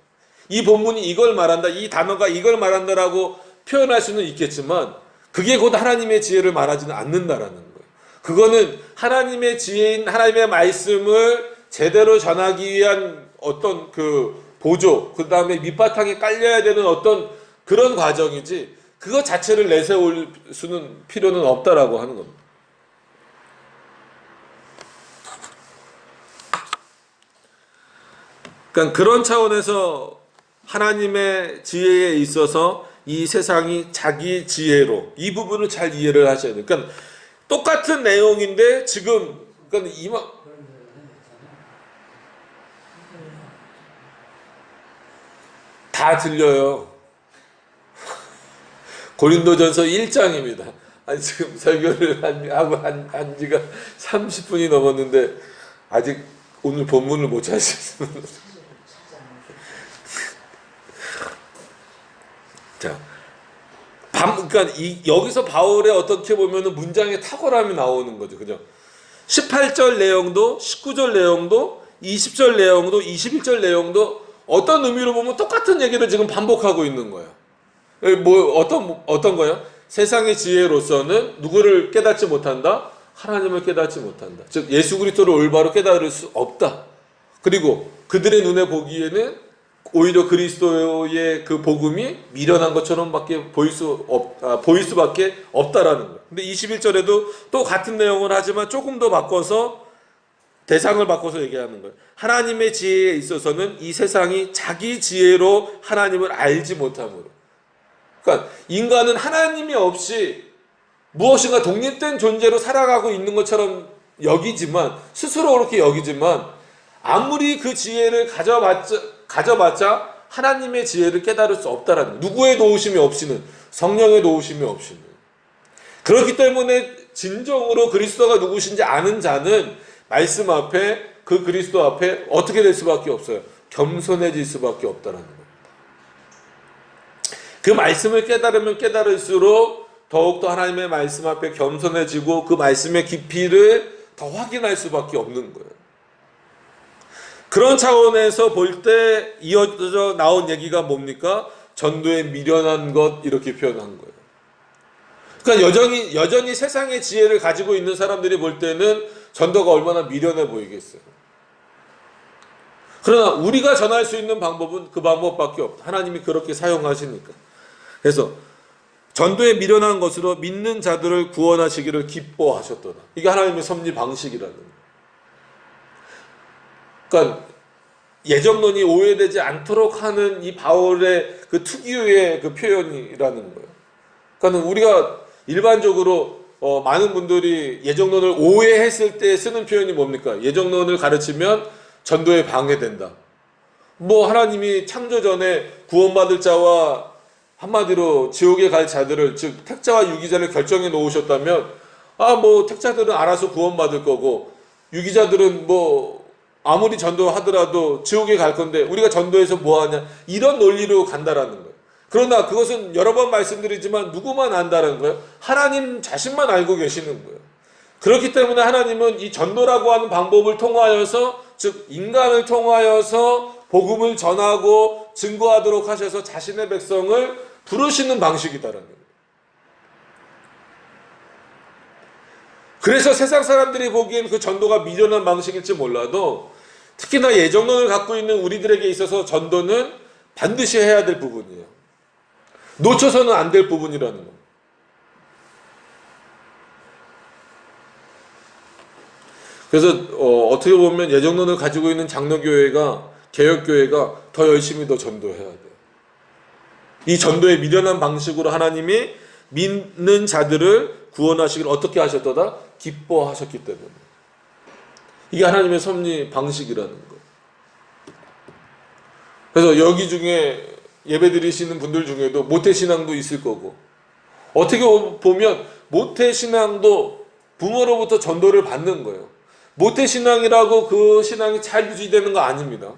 [SPEAKER 1] 이 본문이 이걸 말한다, 이 단어가 이걸 말한다라고 표현할 수는 있겠지만 그게 곧 하나님의 지혜를 말하지는 않는다라는 거예요. 그거는 하나님의 지혜인 하나님의 말씀을 제대로 전하기 위한 어떤 그 보조, 그 다음에 밑바탕에 깔려야 되는 어떤 그런 과정이지 그것 자체를 내세울 수는 필요는 없다라고 하는 겁니다. 그러니까 그런 차원에서 하나님의 지혜에 있어서 이 세상이 자기 지혜로 이 부분을 잘 이해를 하셔야 돼요. 그러니까 똑같은 내용인데 지금 그러니까 다 들려요. 고린도전서 1장입니다. 아니 지금 설교를 하고 한 지가 30분이 넘었는데 아직 오늘 본문을 못 찾으셨습니다. 자, 그러니까 여기서 바울의 어떻게 보면은 문장의 탁월함이 나오는 거죠, 그죠? 18절 내용도, 19절 내용도, 20절 내용도, 21절 내용도 어떤 의미로 보면 똑같은 얘기를 지금 반복하고 있는 거예요. 뭐 어떤 거요? 세상의 지혜로서는 누구를 깨닫지 못한다? 하나님을 깨닫지 못한다. 즉 예수 그리스도를 올바로 깨달을 수 없다. 그리고 그들의 눈에 보기에는 오히려 그리스도의 그 복음이 미련한 것처럼밖에 보일 수밖에 없다라는 거예요. 근데 21절에도 또 같은 내용을 하지만 조금 더 바꿔서 대상을 바꿔서 얘기하는 거예요. 하나님의 지혜에 있어서는 이 세상이 자기 지혜로 하나님을 알지 못함으로. 그러니까 인간은 하나님이 없이 무엇인가 독립된 존재로 살아가고 있는 것처럼 여기지만, 스스로 그렇게 여기지만, 아무리 그 지혜를 가져봤자 하나님의 지혜를 깨달을 수 없다라는, 누구의 도우심이 없이는, 성령의 도우심이 없이는. 그렇기 때문에 진정으로 그리스도가 누구신지 아는 자는 말씀 앞에, 그 그리스도 앞에 어떻게 될 수밖에 없어요. 겸손해질 수밖에 없다라는 겁니다. 그 말씀을 깨달으면 깨달을수록 더욱더 하나님의 말씀 앞에 겸손해지고 그 말씀의 깊이를 더 확인할 수밖에 없는 거예요. 그런 차원에서 볼 때 이어져 나온 얘기가 뭡니까? 전도에 미련한 것, 이렇게 표현한 거예요. 그러니까 여전히 세상의 지혜를 가지고 있는 사람들이 볼 때는 전도가 얼마나 미련해 보이겠어요. 그러나 우리가 전할 수 있는 방법은 그 방법밖에 없다. 하나님이 그렇게 사용하시니까. 그래서 전도에 미련한 것으로 믿는 자들을 구원하시기를 기뻐하셨더라. 이게 하나님의 섭리 방식이라는 거예요. 그러니까 예정론이 오해되지 않도록 하는 이 바울의 그 특유의 그 표현이라는 거예요. 그러니까 우리가 일반적으로 많은 분들이 예정론을 오해했을 때 쓰는 표현이 뭡니까? 예정론을 가르치면 전도에 방해된다. 뭐 하나님이 창조 전에 구원받을 자와 한마디로 지옥에 갈 자들을, 즉 택자와 유기자를 결정해 놓으셨다면 뭐 택자들은 알아서 구원받을 거고 유기자들은 뭐 아무리 전도하더라도 지옥에 갈 건데 우리가 전도해서 뭐 하냐, 이런 논리로 간다라는 거예요. 그러나 그것은 여러 번 말씀드리지만 누구만 안다는 거예요? 하나님 자신만 알고 계시는 거예요. 그렇기 때문에 하나님은 이 전도라고 하는 방법을 통하여서, 즉 인간을 통하여서 복음을 전하고 증거하도록 하셔서 자신의 백성을 부르시는 방식이다라는 거예요. 그래서 세상 사람들이 보기엔 그 전도가 미련한 방식일지 몰라도 특히나 예정론을 갖고 있는 우리들에게 있어서 전도는 반드시 해야 될 부분이에요. 놓쳐서는 안 될 부분이라는 거예요. 그래서 어떻게 보면 예정론을 가지고 있는 장로교회가, 개혁교회가 더 열심히 더 전도해야 돼요. 이 전도의 미련한 방식으로 하나님이 믿는 자들을 구원하시기를 어떻게 하셨더라? 기뻐하셨기 때문에. 이게 하나님의 섭리 방식이라는 거예요. 그래서 여기 중에 예배 드리시는 분들 중에도 모태신앙도 있을 거고, 어떻게 보면 모태신앙도 부모로부터 전도를 받는 거예요. 모태신앙이라고 그 신앙이 잘 유지되는 거 아닙니다.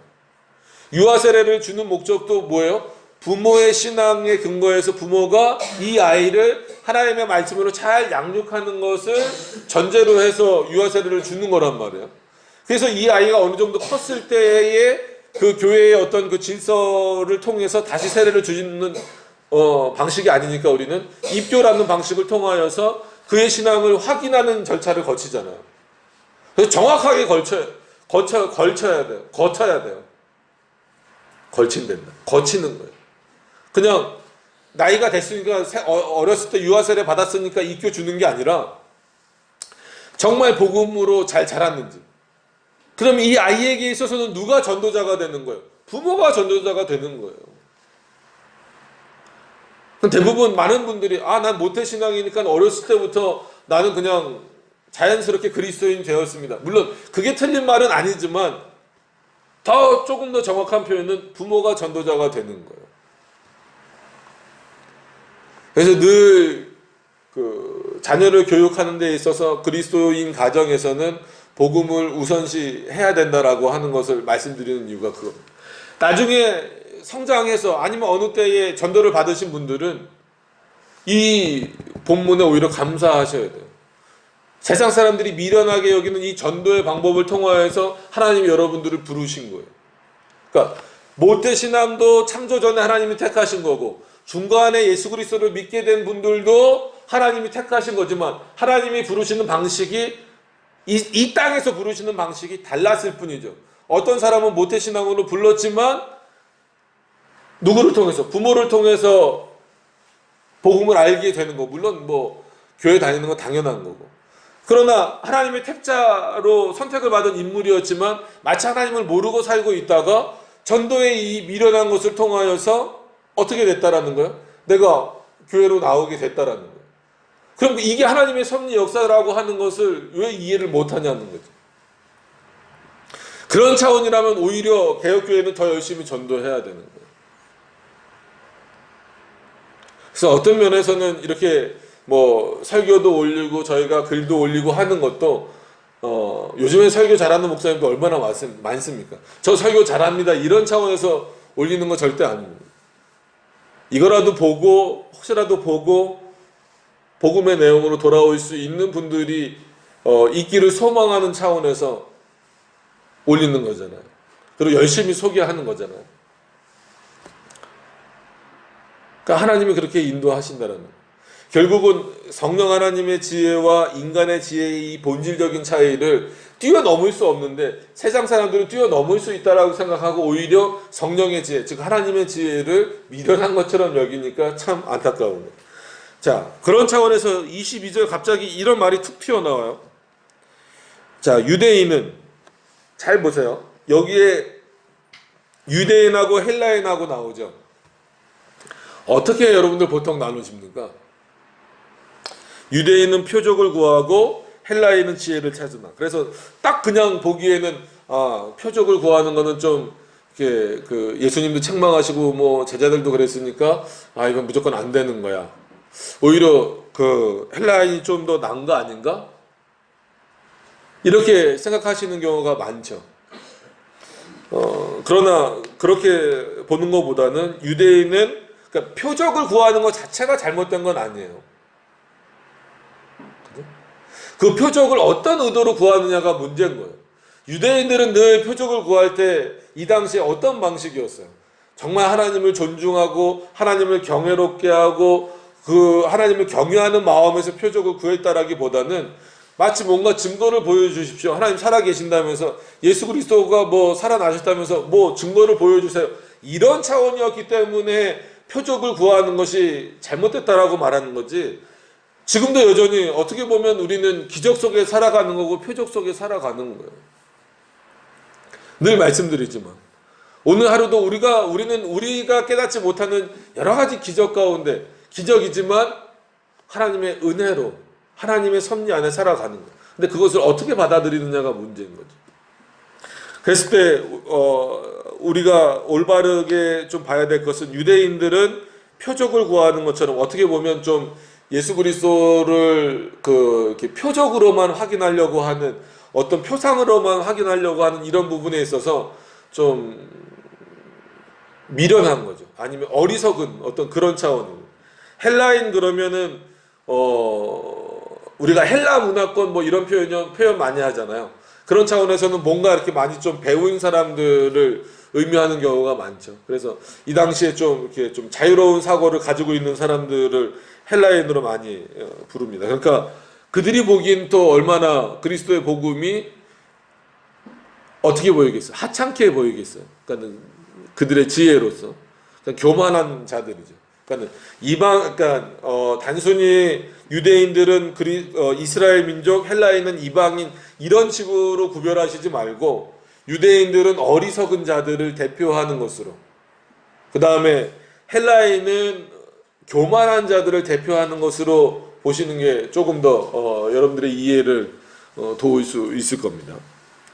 [SPEAKER 1] 유아세례를 주는 목적도 뭐예요? 부모의 신앙에 근거해서 부모가 이 아이를 하나님의 말씀으로 잘 양육하는 것을 전제로 해서 유아세례를 주는 거란 말이에요. 그래서 이 아이가 어느 정도 컸을 때에 그 교회의 어떤 그 질서를 통해서 다시 세례를 주는 방식이 아니니까 우리는 입교라는 방식을 통하여서 그의 신앙을 확인하는 절차를 거치잖아요. 그래서 정확하게 거쳐야 돼요. 걸친댄다. 거치는 거예요. 그냥 나이가 됐으니까 어렸을 때 유아세례 받았으니까 입교 주는 게 아니라 정말 복음으로 잘 자랐는지. 그럼 이 아이에게 있어서는 누가 전도자가 되는 거예요? 부모가 전도자가 되는 거예요. 대부분 많은 분들이 난 모태신앙이니까 어렸을 때부터 나는 그냥 자연스럽게 그리스도인 되었습니다. 물론 그게 틀린 말은 아니지만 조금 더 정확한 표현은 부모가 전도자가 되는 거예요. 그래서 늘 그 자녀를 교육하는 데 있어서 그리스도인 가정에서는 복음을 우선시 해야 된다라고 하는 것을 말씀드리는 이유가 그겁니다. 나중에 성장해서 아니면 어느 때에 전도를 받으신 분들은 이 본문에 오히려 감사하셔야 돼요. 세상 사람들이 미련하게 여기는 이 전도의 방법을 통하여서 하나님이 여러분들을 부르신 거예요. 그러니까 모태신앙도 창조 전에 하나님이 택하신 거고, 중간에 예수 그리스도를 믿게 된 분들도 하나님이 택하신 거지만 하나님이 부르시는 방식이 이 땅에서 부르시는 방식이 달랐을 뿐이죠. 어떤 사람은 모태신앙으로 불렀지만 누구를 통해서? 부모를 통해서 복음을 알게 되는 거. 물론 뭐 교회 다니는 건 당연한 거고. 그러나 하나님의 택자로 선택을 받은 인물이었지만 마치 하나님을 모르고 살고 있다가 전도의 이 미련한 것을 통하여서 어떻게 됐다라는 거예요? 내가 교회로 나오게 됐다라는 거예요. 그럼 이게 하나님의 섭리 역사라고 하는 것을 왜 이해를 못하냐는 거죠. 그런 차원이라면 오히려 개혁교회는 더 열심히 전도해야 되는 거예요. 그래서 어떤 면에서는 이렇게 뭐 설교도 올리고 저희가 글도 올리고 하는 것도 요즘에 설교 잘하는 목사님도 얼마나 많습니까? 저 설교 잘합니다 이런 차원에서 올리는 거 절대 아닙니다. 이거라도 보고 혹시라도 보고 복음의 내용으로 돌아올 수 있는 분들이 있기를 소망하는 차원에서 올리는 거잖아요. 그리고 열심히 소개하는 거잖아요. 그러니까 하나님이 그렇게 인도하신다는 거예요. 결국은 성령 하나님의 지혜와 인간의 지혜의 이 본질적인 차이를 뛰어넘을 수 없는데 세상 사람들은 뛰어넘을 수 있다라고 생각하고 오히려 성령의 지혜, 즉 하나님의 지혜를 미련한 것처럼 여기니까 참 안타까운 거예요. 자, 그런 차원에서 22절 갑자기 이런 말이 툭 튀어나와요. 자, 유대인은 잘 보세요. 여기에 유대인하고 헬라인하고 나오죠. 어떻게 여러분들 보통 나누십니까? 유대인은 표적을 구하고 헬라인은 지혜를 찾으나. 그래서 딱 그냥 보기에는 표적을 구하는 거는 좀 이렇게 그 예수님도 책망하시고 뭐 제자들도 그랬으니까 이건 무조건 안 되는 거야. 오히려 그 헬라인이 좀 더 나은 거 아닌가? 이렇게 생각하시는 경우가 많죠. 그러나 그렇게 보는 것보다는 유대인은 그러니까 표적을 구하는 것 자체가 잘못된 건 아니에요. 그 표적을 어떤 의도로 구하느냐가 문제인 거예요. 유대인들은 늘 표적을 구할 때 이 당시에 어떤 방식이었어요? 정말 하나님을 존중하고 하나님을 경외롭게 하고 그 하나님을 경외하는 마음에서 표적을 구했다라기보다는 마치 뭔가 증거를 보여주십시오. 하나님 살아계신다면서 예수 그리스도가 뭐 살아나셨다면서 뭐 증거를 보여주세요. 이런 차원이었기 때문에 표적을 구하는 것이 잘못됐다라고 말하는 거지. 지금도 여전히 어떻게 보면 우리는 기적 속에 살아가는 거고 표적 속에 살아가는 거예요. 늘 말씀드리지만 오늘 하루도 우리가 깨닫지 못하는 여러 가지 기적 가운데 기적이지만 하나님의 은혜로 하나님의 섭리 안에 살아가는 거예요. 근데 그것을 어떻게 받아들이느냐가 문제인 거죠. 그랬을 때 우리가 올바르게 좀 봐야 될 것은 유대인들은 표적을 구하는 것처럼 어떻게 보면 좀 예수 그리스도를 이렇게 표적으로만 확인하려고 하는 어떤 표상으로만 확인하려고 하는 이런 부분에 있어서 좀 미련한 거죠. 아니면 어리석은 어떤 그런 차원입니다. 헬라인 그러면은 우리가 헬라 문화권 뭐 이런 표현 많이 하잖아요. 그런 차원에서는 뭔가 이렇게 많이 좀 배운 사람들을 의미하는 경우가 많죠. 그래서 이 당시에 좀 이렇게 좀 자유로운 사고를 가지고 있는 사람들을 헬라인으로 많이 부릅니다. 그러니까 그들이 보기엔 또 얼마나 그리스도의 복음이 어떻게 보이겠어요? 하찮게 보이겠어요. 그러니까 그들의 지혜로서 그러니까 교만한 자들이죠. 그러니까 단순히 유대인들은 이스라엘 민족, 헬라인은 이방인 이런 식으로 구별하시지 말고 유대인들은 어리석은 자들을 대표하는 것으로, 그 다음에 헬라인은 교만한 자들을 대표하는 것으로 보시는 게 조금 더 여러분들의 이해를 도울 수 있을 겁니다.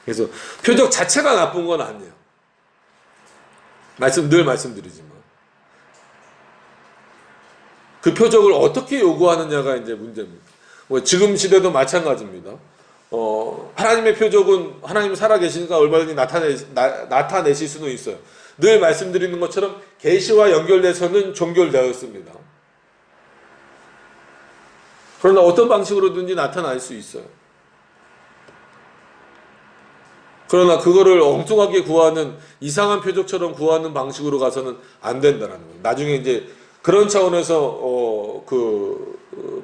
[SPEAKER 1] 그래서 표적 자체가 나쁜 건 아니에요. 늘 말씀드리지만 그 표적을 어떻게 요구하느냐가 이제 문제입니다. 지금 시대도 마찬가지입니다. 하나님의 표적은 하나님이 살아계시니까 얼마든지 나타내실 수는 있어요. 늘 말씀드리는 것처럼 계시와 연결돼서는 종결되었습니다. 그러나 어떤 방식으로든지 나타날 수 있어요. 그러나 그거를 엉뚱하게 구하는 이상한 표적처럼 구하는 방식으로 가서는 안 된다는 거예요. 나중에 이제 그런 차원에서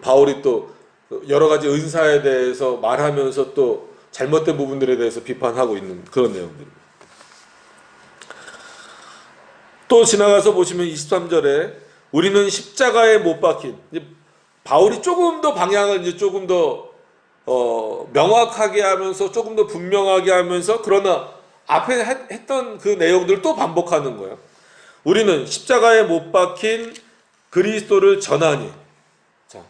[SPEAKER 1] 바울이 또 여러 가지 은사에 대해서 말하면서 또 잘못된 부분들에 대해서 비판하고 있는 그런 내용들입니다. 또 지나가서 보시면 23절에 우리는 십자가에 못 박힌, 이제 바울이 조금 더 방향을 이제 조금 더 명확하게 하면서 조금 더 분명하게 하면서, 그러나 앞에 했던 그 내용들을 또 반복하는 거예요. 우리는 십자가에 못 박힌 그리스도를 전하니. 자,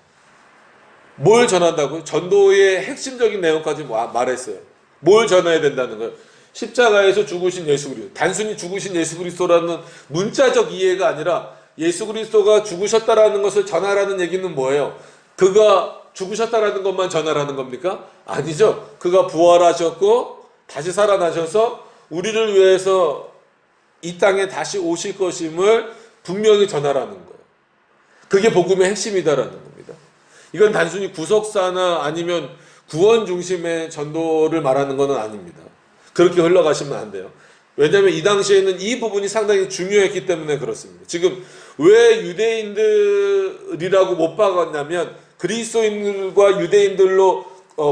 [SPEAKER 1] 뭘 전한다고요? 전도의 핵심적인 내용까지 말했어요. 뭘 전해야 된다는 거예요? 십자가에서 죽으신 예수 그리스도. 단순히 죽으신 예수 그리스도라는 문자적 이해가 아니라 예수 그리스도가 죽으셨다라는 것을 전하라는 얘기는 뭐예요? 그가 죽으셨다라는 것만 전하라는 겁니까? 아니죠. 그가 부활하셨고 다시 살아나셔서 우리를 위해서 이 땅에 다시 오실 것임을 분명히 전하라는 거예요. 그게 복음의 핵심이다라는 겁니다. 이건 단순히 구속사나 아니면 구원 중심의 전도를 말하는 것은 아닙니다. 그렇게 흘러가시면 안 돼요. 왜냐하면 이 당시에는 이 부분이 상당히 중요했기 때문에 그렇습니다. 지금 왜 유대인들이라고 못 박았냐면, 그리스도인들과 유대인들로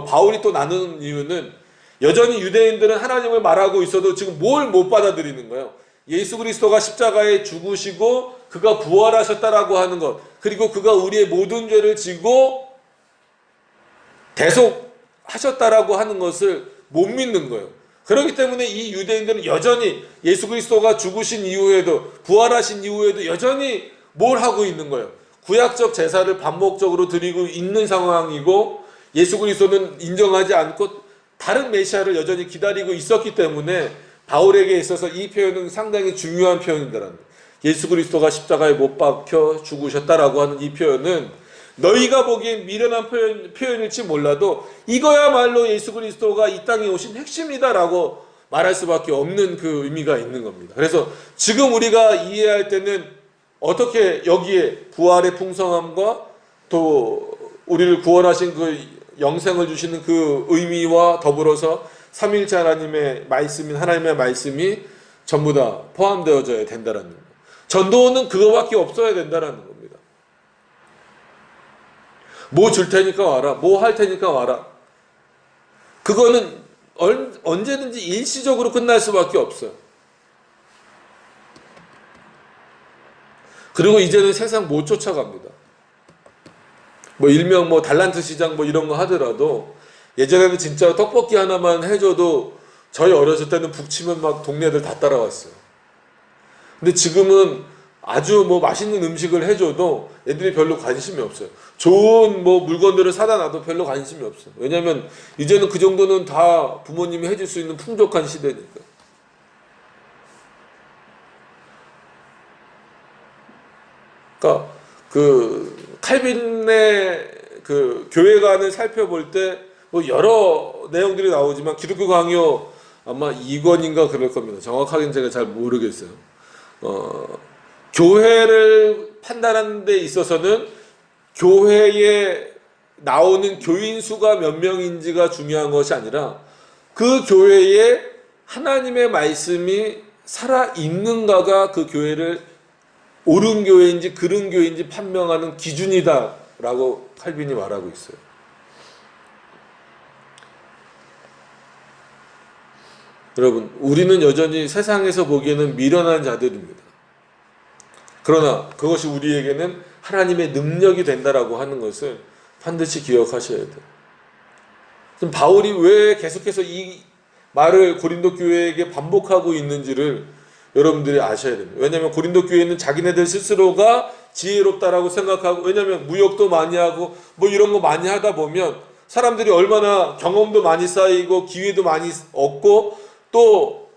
[SPEAKER 1] 바울이 또 나누는 이유는, 여전히 유대인들은 하나님을 말하고 있어도 지금 뭘 못 받아들이는 거예요? 예수 그리스도가 십자가에 죽으시고 그가 부활하셨다라고 하는 것, 그리고 그가 우리의 모든 죄를 지고 대속하셨다라고 하는 것을 못 믿는 거예요. 그렇기 때문에 이 유대인들은 여전히 예수 그리스도가 죽으신 이후에도, 부활하신 이후에도 여전히 뭘 하고 있는 거예요? 구약적 제사를 반복적으로 드리고 있는 상황이고, 예수 그리스도는 인정하지 않고 다른 메시아를 여전히 기다리고 있었기 때문에 바울에게 있어서 이 표현은 상당히 중요한 표현이다라는 거예요. 예수 그리스도가 십자가에 못 박혀 죽으셨다라고 하는 이 표현은 너희가 보기엔 미련한 표현일지 몰라도 이거야말로 예수 그리스도가 이 땅에 오신 핵심이다라고 말할 수밖에 없는 그 의미가 있는 겁니다. 그래서 지금 우리가 이해할 때는 어떻게 여기에 부활의 풍성함과 또 우리를 구원하신 그 영생을 주시는 그 의미와 더불어서 삼위일체 하나님의 말씀인 하나님의 말씀이 전부 다 포함되어져야 된다는 거예요. 전도는 그거밖에 없어야 된다는 겁니다. 뭐 줄 테니까 와라, 뭐 할 테니까 와라. 그거는 언제든지 일시적으로 끝날 수밖에 없어요. 그리고 이제는 세상 못 쫓아갑니다. 뭐 일명 뭐 달란트 시장 뭐 이런 거 하더라도, 예전에는 진짜 떡볶이 하나만 해줘도 저희 어렸을 때는 북치면 막 동네들 다 따라왔어요. 근데 지금은 아주 뭐 맛있는 음식을 해줘도 애들이 별로 관심이 없어요. 좋은 뭐 물건들을 사다 놔도 별로 관심이 없어요. 왜냐면 이제는 그 정도는 다 부모님이 해줄 수 있는 풍족한 시대니까. 그러니까 그 칼빈의 그 교회관을 살펴볼 때 뭐 여러 내용들이 나오지만, 기독교 강요 아마 2권인가 그럴 겁니다. 정확하게는 제가 잘 모르겠어요. 교회를 판단하는 데 있어서는 교회에 나오는 교인 수가 몇 명인지가 중요한 것이 아니라 그 교회에 하나님의 말씀이 살아있는가가 그 교회를 옳은 교회인지 그른 교회인지 판명하는 기준이다라고 칼빈이 말하고 있어요. 여러분, 우리는 여전히 세상에서 보기에는 미련한 자들입니다. 그러나 그것이 우리에게는 하나님의 능력이 된다라고 하는 것을 반드시 기억하셔야 돼요. 그럼 바울이 왜 계속해서 이 말을 고린도 교회에게 반복하고 있는지를 여러분들이 아셔야 됩니다. 왜냐하면 고린도 교회는 자기네들 스스로가 지혜롭다라고 생각하고, 왜냐하면 무역도 많이 하고 뭐 이런 거 많이 하다 보면 사람들이 얼마나 경험도 많이 쌓이고 기회도 많이 얻고, 또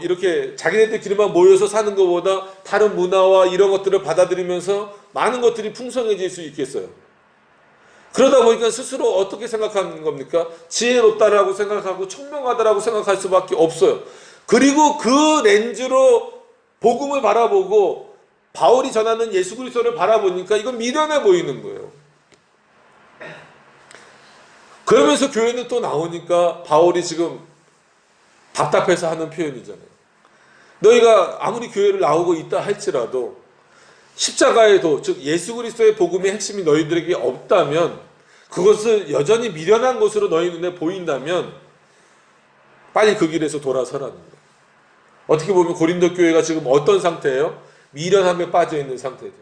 [SPEAKER 1] 이렇게 자기네들끼리만 모여서 사는 것보다 다른 문화와 이런 것들을 받아들이면서 많은 것들이 풍성해질 수 있겠어요. 그러다 보니까 스스로 어떻게 생각하는 겁니까? 지혜롭다라고 생각하고 청명하다라고 생각할 수밖에 없어요. 그리고 그 렌즈로 복음을 바라보고 바울이 전하는 예수 그리스도를 바라보니까 이건 미련해 보이는 거예요. 그러면서 교회는 또 나오니까 바울이 지금 답답해서 하는 표현이잖아요. 너희가 아무리 교회를 나오고 있다 할지라도 십자가에도, 즉 예수 그리스도의 복음의 핵심이 너희들에게 없다면, 그것을 여전히 미련한 것으로 너희 눈에 보인다면 빨리 그 길에서 돌아서라는 거예요. 어떻게 보면 고린도 교회가 지금 어떤 상태예요? 미련함에 빠져 있는 상태죠.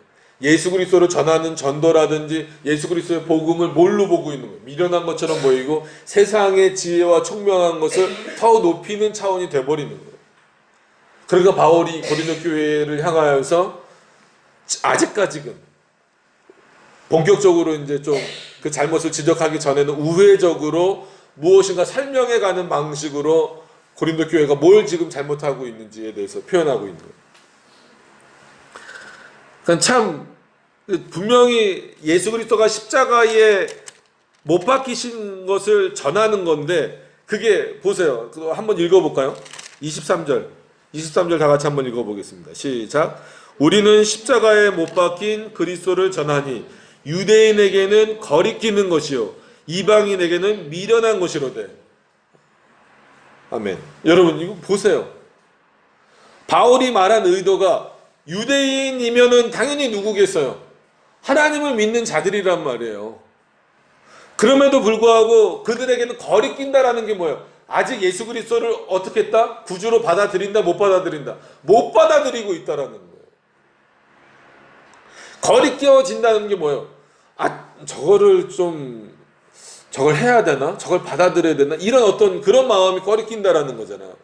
[SPEAKER 1] 예수 그리스도를 전하는 전도라든지 예수 그리스도의 복음을 뭘로 보고 있는 거예요? 미련한 것처럼 보이고 세상의 지혜와 총명한 것을 더 높이는 차원이 돼버리는 거예요. 그러니까 바울이 고린도 교회를 향하여서 아직까지는 본격적으로 이제 좀 그 잘못을 지적하기 전에는 우회적으로 무엇인가 설명해가는 방식으로 고린도 교회가 뭘 지금 잘못하고 있는지에 대해서 표현하고 있는 거예요. 그러니까 참 분명히 예수 그리스도가 십자가에 못 박히신 것을 전하는 건데 그게 보세요. 한번 읽어볼까요? 23절 다 같이 한번 읽어보겠습니다. 시작. 우리는 십자가에 못 박힌 그리스도를 전하니 유대인에게는 거리끼는 것이요 이방인에게는 미련한 것이로되. 아멘. 여러분 이거 보세요. 바울이 말한 의도가 유대인이면은 당연히 누구겠어요? 하나님을 믿는 자들이란 말이에요. 그럼에도 불구하고 그들에게는 거리낀다라는 게 뭐예요? 아직 예수 그리스도를 어떻게 했다? 구주로 받아들인다? 못 받아들인다? 못 받아들이고 있다라는 거예요. 거리끼어진다는 게 뭐예요? 저걸 해야 되나? 저걸 받아들여야 되나? 이런 어떤 그런 마음이 거리낀다라는 거잖아요.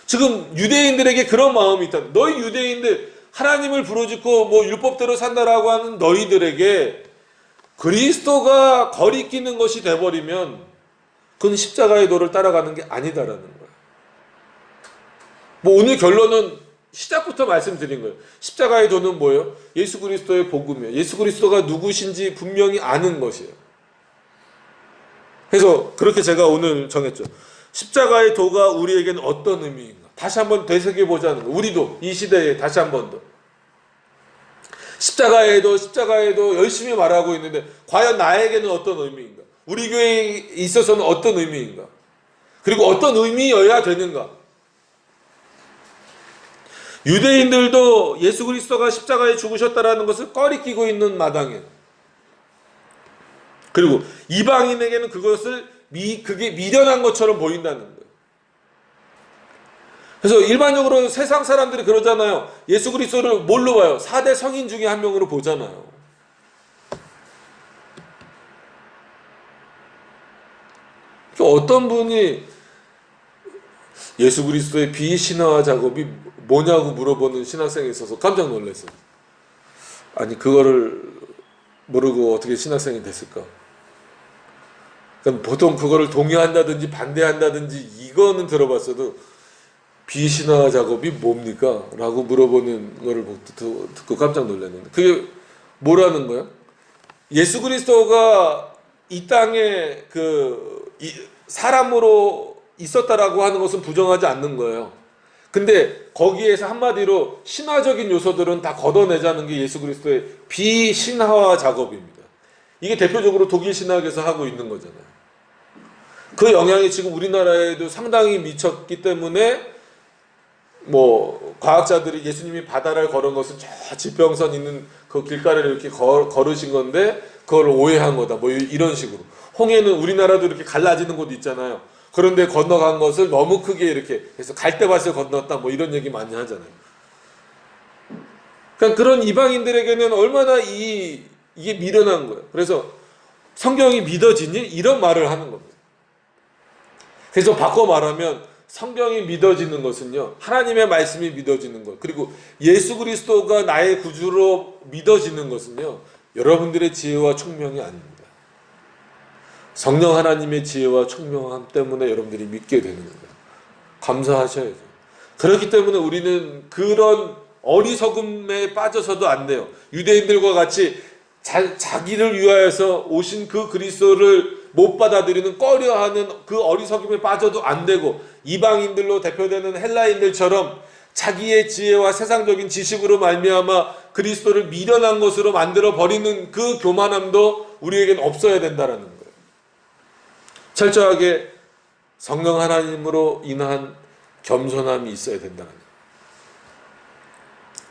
[SPEAKER 1] 지금 유대인들에게 그런 마음이 있다. 너희 유대인들 하나님을 부르짖고 뭐 율법대로 산다라고 하는 너희들에게 그리스도가 거리끼는 것이 돼버리면 그건 십자가의 도를 따라가는 게 아니다라는 거예요. 뭐 오늘 결론은 시작부터 말씀드린 거예요. 십자가의 도는 뭐예요? 예수 그리스도의 복음이에요. 예수 그리스도가 누구신지 분명히 아는 것이에요. 그래서 그렇게 제가 오늘 정했죠. 십자가의 도가 우리에게는 어떤 의미인가? 다시 한번 되새겨보자는 거예요. 우리도 이 시대에 다시 한번 더. 십자가에도 열심히 말하고 있는데 과연 나에게는 어떤 의미인가? 우리 교회에 있어서는 어떤 의미인가? 그리고 어떤 의미여야 되는가? 유대인들도 예수 그리스도가 십자가에 죽으셨다라는 것을 꺼리끼고 있는 마당에, 그리고 이방인에게는 그게 미련한 것처럼 보인다는 거예요. 그래서 일반적으로 세상 사람들이 그러잖아요. 예수 그리스도를 뭘로 봐요? 4대 성인 중에 한 명으로 보잖아요. 어떤 분이 예수 그리스도의 비신화화 작업이 뭐냐고 물어보는 신학생이 있어서 깜짝 놀랐어요. 아니 그거를 모르고 어떻게 신학생이 됐을까? 그럼 보통 그거를 동의한다든지 반대한다든지 이거는 들어봤어도 비신화 작업이 뭡니까? 라고 물어보는 거를 듣고 깜짝 놀랐는데 그게 뭐라는 거야? 예수 그리스도가 이 땅에 사람으로 있었다라고 하는 것은 부정하지 않는 거예요. 근데 거기에서 한마디로 신화적인 요소들은 다 걷어내자는 게 예수 그리스도의 비신화화 작업입니다. 이게 대표적으로 독일 신학에서 하고 있는 거잖아요. 그 영향이 지금 우리나라에도 상당히 미쳤기 때문에 뭐 과학자들이 예수님이 바다를 걸은 것은 저 지평선 있는 그 길가를 이렇게 걸으신 건데 그걸 오해한 거다 뭐 이런 식으로. 홍해는 우리나라도 이렇게 갈라지는 곳 있잖아요. 그런데 건너간 것을 너무 크게 이렇게 해서 갈대밭을 건넜다 뭐 이런 얘기 많이 하잖아요. 그러니까 그런 이방인들에게는 얼마나 이게 미련한 거예요. 그래서 성경이 믿어지니? 이런 말을 하는 겁니다. 그래서 바꿔 말하면 성경이 믿어지는 것은요, 하나님의 말씀이 믿어지는 것, 그리고 예수 그리스도가 나의 구주로 믿어지는 것은요, 여러분들의 지혜와 총명이 아닙니다. 성령 하나님의 지혜와 총명함 때문에 여러분들이 믿게 되는 거예요. 감사하셔야죠. 그렇기 때문에 우리는 그런 어리석음에 빠져서도 안 돼요. 유대인들과 같이 자기를 위하여서 오신 그 그리스도를 못 받아들이는 꺼려하는 그 어리석음에 빠져도 안 되고, 이방인들로 대표되는 헬라인들처럼 자기의 지혜와 세상적인 지식으로 말미암아 그리스도를 미련한 것으로 만들어 버리는 그 교만함도 우리에겐 없어야 된다라는 거예요. 철저하게 성령 하나님으로 인한 겸손함이 있어야 된다는 거예요.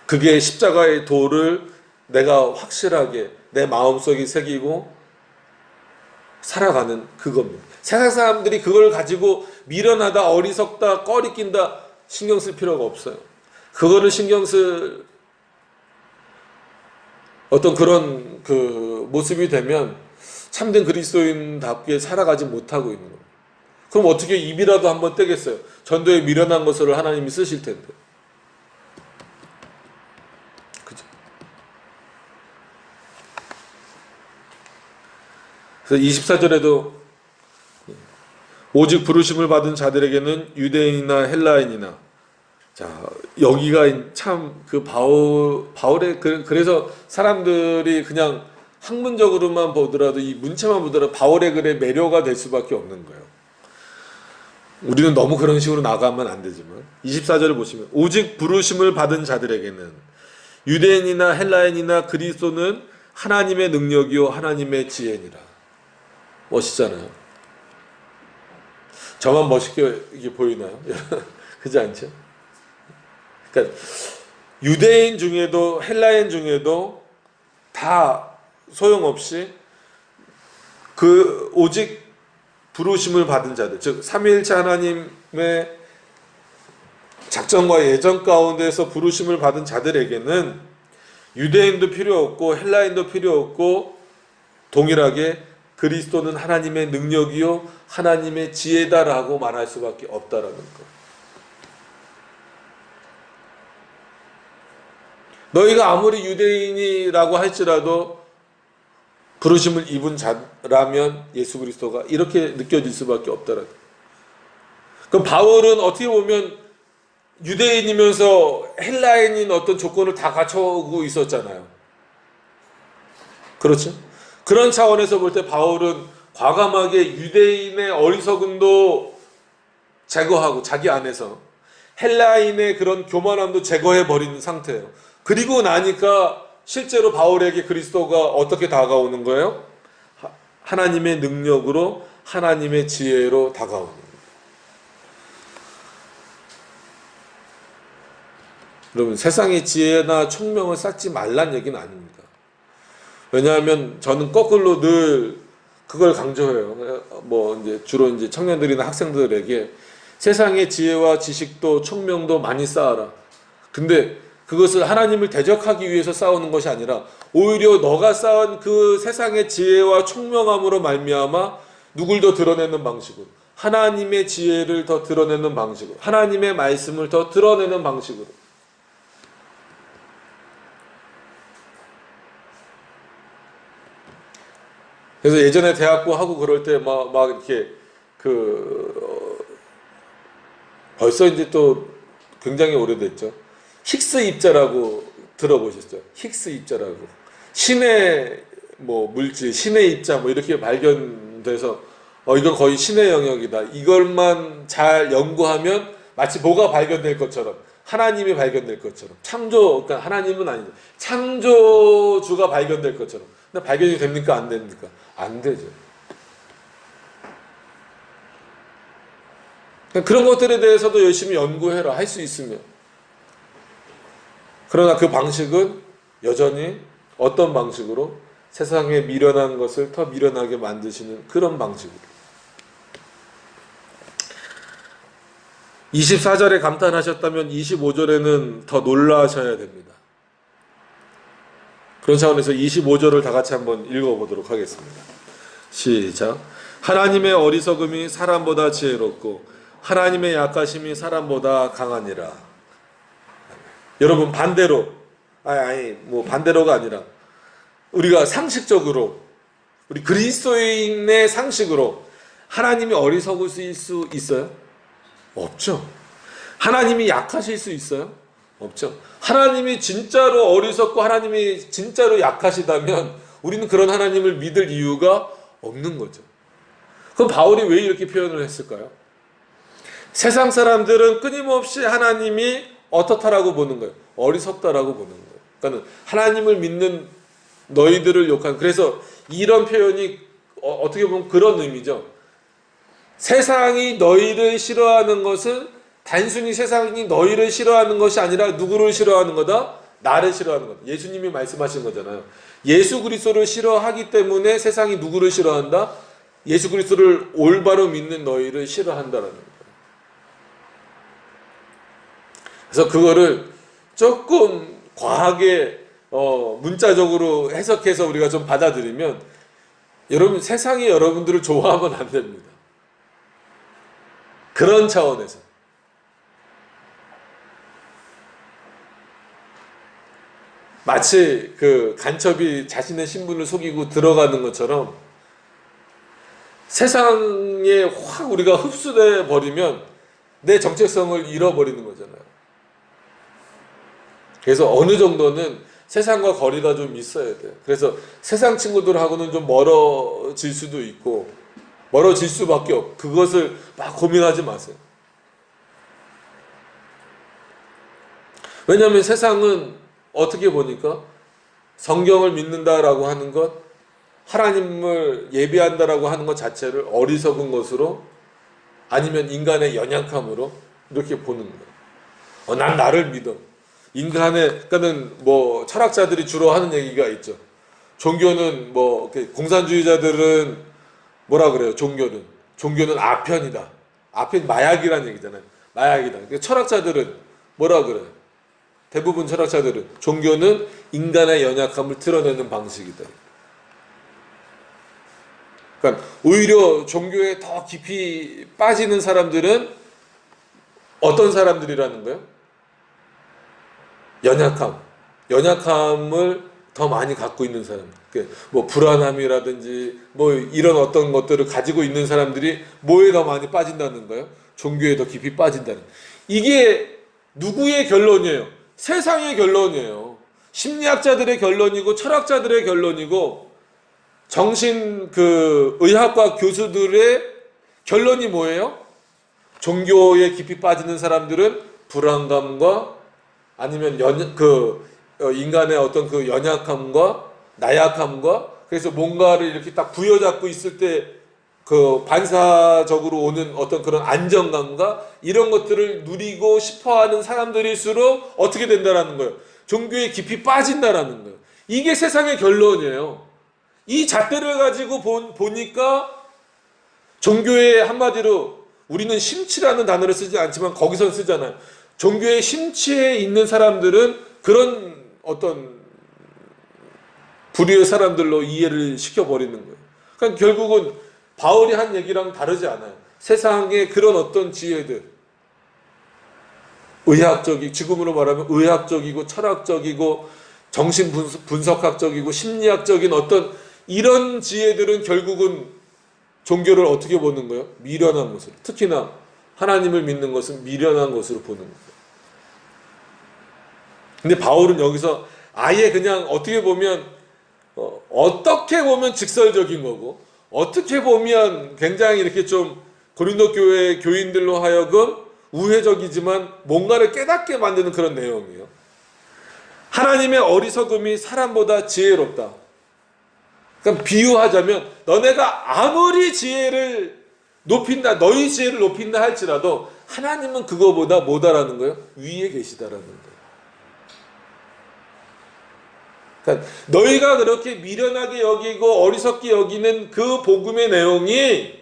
[SPEAKER 1] 그게 십자가의 도를 내가 확실하게 내 마음속에 새기고 살아가는 그겁니다. 세상 사람들이 그걸 가지고 미련하다, 어리석다, 꺼리낀다, 신경 쓸 필요가 없어요. 그거를 신경 쓸 어떤 그런 그 모습이 되면 참된 그리스도인답게 살아가지 못하고 있는 거예요. 그럼 어떻게 입이라도 한번 떼겠어요? 전도에 미련한 것을 하나님이 쓰실 텐데. 그죠? 그래서 24절에도 오직 부르심을 받은 자들에게는 유대인이나 헬라인이나, 자, 여기가 참 그 바울의 그래서 사람들이 그냥 학문적으로만 보더라도 이 문체만 보더라도 바울의 글에 매료가 될 수밖에 없는 거예요. 우리는 너무 그런 식으로 나가면 안 되지만 24절을 보시면 오직 부르심을 받은 자들에게는 유대인이나 헬라인이나 그리스도는 하나님의 능력이요 하나님의 지혜니라. 멋있잖아요. 저만 멋있게 이게 보이나요? 그렇지 않죠? 그러니까 유대인 중에도 헬라인 중에도 다 소용없이 그 오직 부르심을 받은 자들, 즉 삼위일체 하나님의 작전과 예정 가운데서 부르심을 받은 자들에게는 유대인도 필요 없고 헬라인도 필요 없고 동일하게 그리스도는 하나님의 능력이요 하나님의 지혜다라고 말할 수밖에 없다라는 것. 너희가 아무리 유대인이라고 할지라도 부르심을 입은 자라면 예수 그리스도가 이렇게 느껴질 수밖에 없다라는 것. 그럼 바울은 어떻게 보면 유대인이면서 헬라인인 어떤 조건을 다 갖춰오고 있었잖아요. 그렇죠? 그런 차원에서 볼 때 바울은 과감하게 유대인의 어리석음도 제거하고 자기 안에서 헬라인의 그런 교만함도 제거해버리는 상태예요. 그리고 나니까 실제로 바울에게 그리스도가 어떻게 다가오는 거예요? 하나님의 능력으로 하나님의 지혜로 다가오는 거예요. 여러분, 세상의 지혜나 총명을 쌓지 말란 얘기는 아닙니다. 왜냐하면 저는 거꾸로 늘 그걸 강조해요. 뭐 이제 주로 이제 청년들이나 학생들에게 세상의 지혜와 지식도 총명도 많이 쌓아라. 근데 그것을 하나님을 대적하기 위해서 싸우는 것이 아니라 오히려 너가 쌓은 그 세상의 지혜와 총명함으로 말미암아 누굴 더 드러내는 방식으로, 하나님의 지혜를 더 드러내는 방식으로, 하나님의 말씀을 더 드러내는 방식으로. 그래서 예전에 대학부 하고 그럴 때 막 이렇게 벌써 이제 또 굉장히 오래됐죠. 힉스 입자라고 들어보셨죠? 힉스 입자라고. 신의 뭐 물질, 신의 입자 뭐 이렇게 발견돼서 이건 거의 신의 영역이다. 이걸만 잘 연구하면 마치 뭐가 발견될 것처럼, 하나님이 발견될 것처럼, 그러니까 하나님은 아니죠. 창조주가 발견될 것처럼. 근데 발견이 됩니까? 안 됩니까? 안 되죠. 그런 것들에 대해서도 열심히 연구해라. 할 수 있으면. 그러나 그 방식은 여전히 어떤 방식으로? 세상에 미련한 것을 더 미련하게 만드시는 그런 방식으로. 24절에 감탄하셨다면 25절에는 더 놀라셔야 됩니다. 그런 차원에서 25절을 다 같이 한번 읽어보도록 하겠습니다. 시작. 하나님의 어리석음이 사람보다 지혜롭고 하나님의 약하심이 사람보다 강하니라. 여러분, 반대로, 뭐 반대로가 아니라 우리가 상식적으로, 우리 그리스도인의 상식으로 하나님이 어리석으실 수 있어요? 없죠. 하나님이 약하실 수 있어요? 없죠. 하나님이 진짜로 어리석고 하나님이 진짜로 약하시다면 우리는 그런 하나님을 믿을 이유가 없는 거죠. 그럼 바울이 왜 이렇게 표현을 했을까요? 세상 사람들은 끊임없이 하나님이 어떻다라고 보는 거예요. 어리석다라고 보는 거예요. 그러니까 하나님을 믿는 너희들을 욕한, 그래서 이런 표현이 어떻게 보면 그런 의미죠. 세상이 너희를 싫어하는 것은 단순히 세상이 너희를 싫어하는 것이 아니라 누구를 싫어하는 거다? 나를 싫어하는 거다. 예수님이 말씀하신 거잖아요. 예수 그리스도를 싫어하기 때문에 세상이 누구를 싫어한다? 예수 그리스도를 올바로 믿는 너희를 싫어한다라는 거예요. 그래서 그거를 조금 과하게 문자적으로 해석해서 우리가 좀 받아들이면 여러분 세상이 여러분들을 좋아하면 안 됩니다. 그런 차원에서 마치 그 간첩이 자신의 신분을 속이고 들어가는 것처럼 세상에 확 우리가 흡수돼 버리면 내 정체성을 잃어버리는 거잖아요. 그래서 어느 정도는 세상과 거리가 좀 있어야 돼요. 그래서 세상 친구들하고는 좀 멀어질 수도 있고 멀어질 수밖에 없고 그것을 막 고민하지 마세요. 왜냐하면 세상은 어떻게 보니까 성경을 믿는다라고 하는 것, 하나님을 예배한다라고 하는 것 자체를 어리석은 것으로 아니면 인간의 연약함으로 이렇게 보는 거예요. 난 나를 믿어. 그러니까는 뭐 철학자들이 주로 하는 얘기가 있죠. 종교는 뭐 공산주의자들은 뭐라 그래요? 종교는 아편이다. 아편 마약이라는 얘기잖아요. 마약이다. 그러니까 철학자들은 뭐라 그래요? 대부분 철학자들은 종교는 인간의 연약함을 드러내는 방식이다. 그러니까 오히려 종교에 더 깊이 빠지는 사람들은 어떤 사람들이라는 거예요? 연약함을 더 많이 갖고 있는 사람. 뭐 불안함이라든지 뭐 이런 어떤 것들을 가지고 있는 사람들이 뭐에 더 많이 빠진다는 거예요? 종교에 더 깊이 빠진다는. 이게 누구의 결론이에요? 세상의 결론이에요. 심리학자들의 결론이고 철학자들의 결론이고 정신 의학과 교수들의 결론이 뭐예요? 종교에 깊이 빠지는 사람들은 불안감과 아니면 인간의 어떤 그 연약함과 나약함과 그래서 뭔가를 이렇게 딱 부여잡고 있을 때 그 반사적으로 오는 어떤 그런 안정감과 이런 것들을 누리고 싶어하는 사람들일수록 어떻게 된다라는 거예요? 종교에 깊이 빠진다라는 거예요. 이게 세상의 결론이에요. 이 잣대를 가지고 보니까 종교의 한마디로 우리는 심취라는 단어를 쓰지 않지만 거기선 쓰잖아요. 종교의 심취에 있는 사람들은 그런 어떤 부류의 사람들로 이해를 시켜버리는 거예요. 그러니까 결국은 바울이 한 얘기랑 다르지 않아요. 세상의 그런 어떤 지혜들, 지금으로 말하면 의학적이고 철학적이고 정신 분석학적이고 심리학적인 어떤 이런 지혜들은 결국은 종교를 어떻게 보는 거예요? 미련한 것으로. 특히나 하나님을 믿는 것은 미련한 것으로 보는 거예요. 근데 바울은 여기서 아예 그냥 어떻게 보면 직설적인 거고 어떻게 보면 굉장히 이렇게 좀 고린도 교회 교인들로 하여금 우회적이지만 뭔가를 깨닫게 만드는 그런 내용이에요. 하나님의 어리석음이 사람보다 지혜롭다. 그러니까 비유하자면 너네가 아무리 너희 지혜를 높인다 할지라도 하나님은 그거보다 뭐다라는 거예요? 위에 계시다라는 거예요. 그러니까 너희가 그렇게 미련하게 여기고 어리석게 여기는 그 복음의 내용이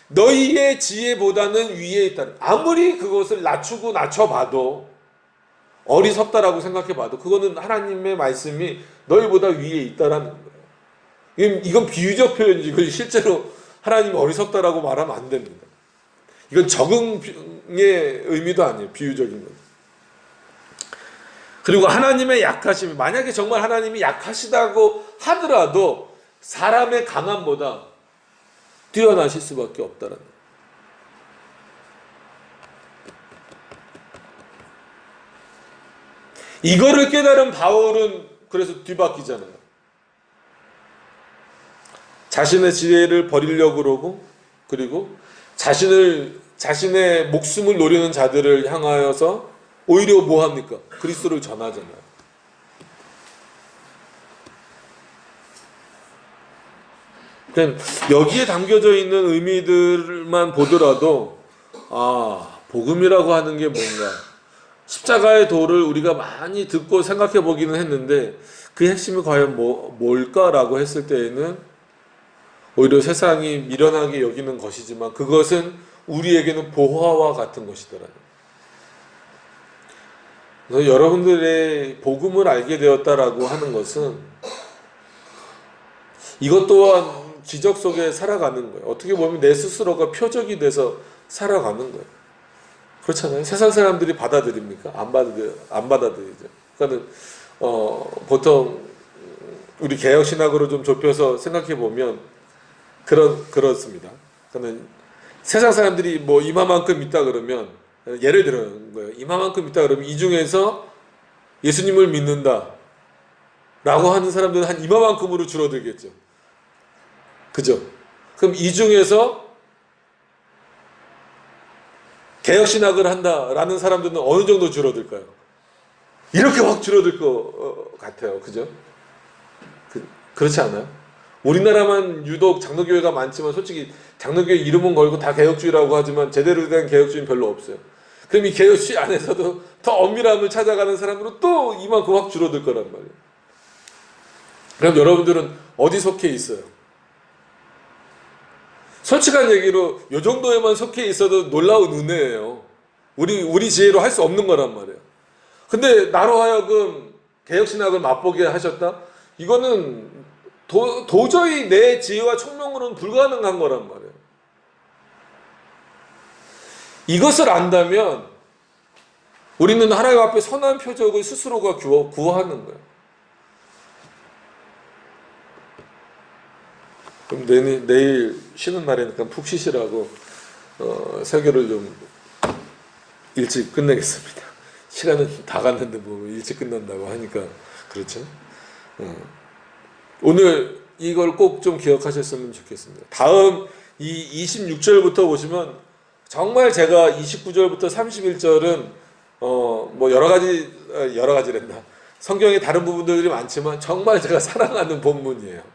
[SPEAKER 1] 너희의 지혜보다는 위에 있다. 아무리 그것을 낮춰봐도 어리석다라고 생각해봐도 그거는 하나님의 말씀이 너희보다 위에 있다라는 거예요. 이건 비유적 표현이지 이건 실제로 하나님이 어리석다라고 말하면 안 됩니다. 이건 적응의 의미도 아니에요. 비유적인 거죠. 그리고 하나님의 약하심이 만약에 정말 하나님이 약하시다고 하더라도 사람의 강함보다 뛰어나실 수밖에 없다는 거예요. 이거를 깨달은 바울은 그래서 뒤바뀌잖아요. 자신의 지혜를 버리려고 그러고 그리고 자신의 목숨을 노리는 자들을 향하여서 오히려 뭐 합니까? 그리스도를 전하잖아요. 그러니까 여기에 담겨져 있는 의미들만 보더라도 복음이라고 하는 게 뭔가 십자가의 도를 우리가 많이 듣고 생각해 보기는 했는데 그 핵심이 과연 뭘까라고 했을 때에는 오히려 세상이 미련하게 여기는 것이지만 그것은 우리에게는 보화와 같은 것이더라고요. 그래서 여러분들의 복음을 알게 되었다라고 하는 것은 이것 또한 기적 속에 살아가는 거예요. 어떻게 보면 내 스스로가 표적이 돼서 살아가는 거예요. 그렇잖아요. 세상 사람들이 받아들입니까? 안 받아들이죠. 그러니까는 보통 우리 개혁신학으로 좀 좁혀서 생각해 보면 그렇습니다. 그러니까 세상 사람들이 뭐 이마만큼 있다 그러면 예를 들어는 거예요. 이마만큼 있다 그러면 이 중에서 예수님을 믿는다 라고 하는 사람들은 한 이마만큼으로 줄어들겠죠. 그죠? 그럼 이 중에서 개혁신학을 한다라는 사람들은 어느 정도 줄어들까요? 이렇게 확 줄어들 것 같아요. 그죠? 그렇지 않아요? 우리나라만 유독 장로교회가 많지만 솔직히 장로교회 이름은 걸고 다 개혁주의라고 하지만 제대로 된 개혁주의는 별로 없어요. 그럼 이 개혁주의 안에서도 더 엄밀함을 찾아가는 사람들은 또 이만큼 확 줄어들 거란 말이에요. 그럼 여러분들은 어디 속해 있어요? 솔직한 얘기로 이 정도에만 속해 있어도 놀라운 은혜예요. 우리 지혜로 할 수 없는 거란 말이에요. 근데 나로 하여금 개혁신학을 맛보게 하셨다? 이거는 도저히 내 지혜와 총명으로는 불가능한 거란 말이에요. 이것을 안다면 우리는 하나님 앞에 선한 표적을 스스로가 구하는 거예요. 그럼 내일 쉬는 날이니까 푹 쉬시라고 설교를 좀 일찍 끝내겠습니다. 시간은 다 갔는데 뭐 일찍 끝난다고 하니까 그렇죠. 오늘 이걸 꼭 좀 기억하셨으면 좋겠습니다. 다음 이 26절부터 보시면 정말 제가 29절부터 31절은 뭐 여러 가지랜다. 성경에 다른 부분들이 많지만 정말 제가 사랑하는 본문이에요.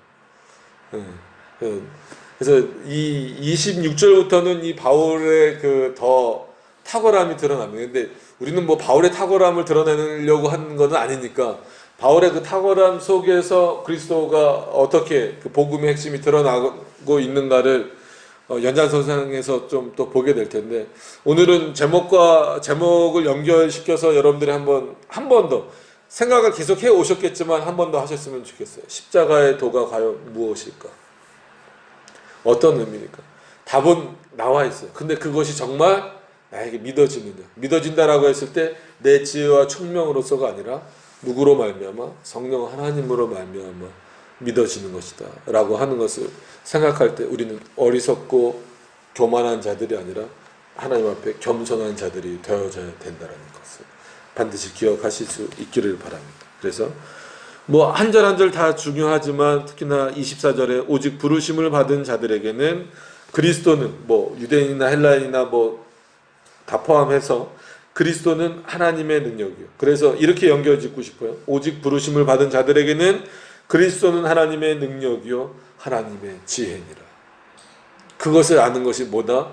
[SPEAKER 1] 그래서 이 26절부터는 이 바울의 그 더 탁월함이 드러납니다. 근데 우리는 뭐 바울의 탁월함을 드러내려고 하는 것은 아니니까 바울의 그 탁월함 속에서 그리스도가 어떻게 그 복음의 핵심이 드러나고 있는가를 연장선상에서 좀 또 보게 될 텐데 오늘은 제목을 연결시켜서 여러분들이 한 번 더 생각을 계속 해 오셨겠지만 한 번 더 하셨으면 좋겠어요. 십자가의 도가 과연 무엇일까? 어떤 의미일까? 답은 나와 있어요. 근데 그것이 정말 나에게 믿어지느냐? 믿어진다라고 했을 때 내 지혜와 총명으로서가 아니라 누구로 말미암아? 성령 하나님으로 말미암아 믿어지는 것이다 라고 하는 것을 생각할 때 우리는 어리석고 교만한 자들이 아니라 하나님 앞에 겸손한 자들이 되어져야 된다는 것을 반드시 기억하실 수 있기를 바랍니다. 그래서 뭐 한 절 한 절 다 중요하지만 특히나 24절에 오직 부르심을 받은 자들에게는 그리스도는 뭐 유대인이나 헬라인이나 뭐 다 포함해서 그리스도는 하나님의 능력이요. 그래서 이렇게 연결 짓고 싶어요. 오직 부르심을 받은 자들에게는 그리스도는 하나님의 능력이요 하나님의 지혜니라. 그것을 아는 것이 뭐다?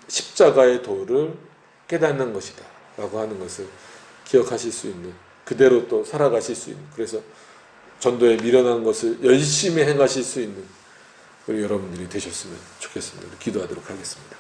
[SPEAKER 1] 십자가의 도를 깨닫는 것이다 라고 하는 것을 기억하실 수 있는 그대로 또 살아가실 수 있는 그래서 전도에 미련한 것을 열심히 행하실 수 있는 우리 여러분들이 되셨으면 좋겠습니다. 기도하도록 하겠습니다.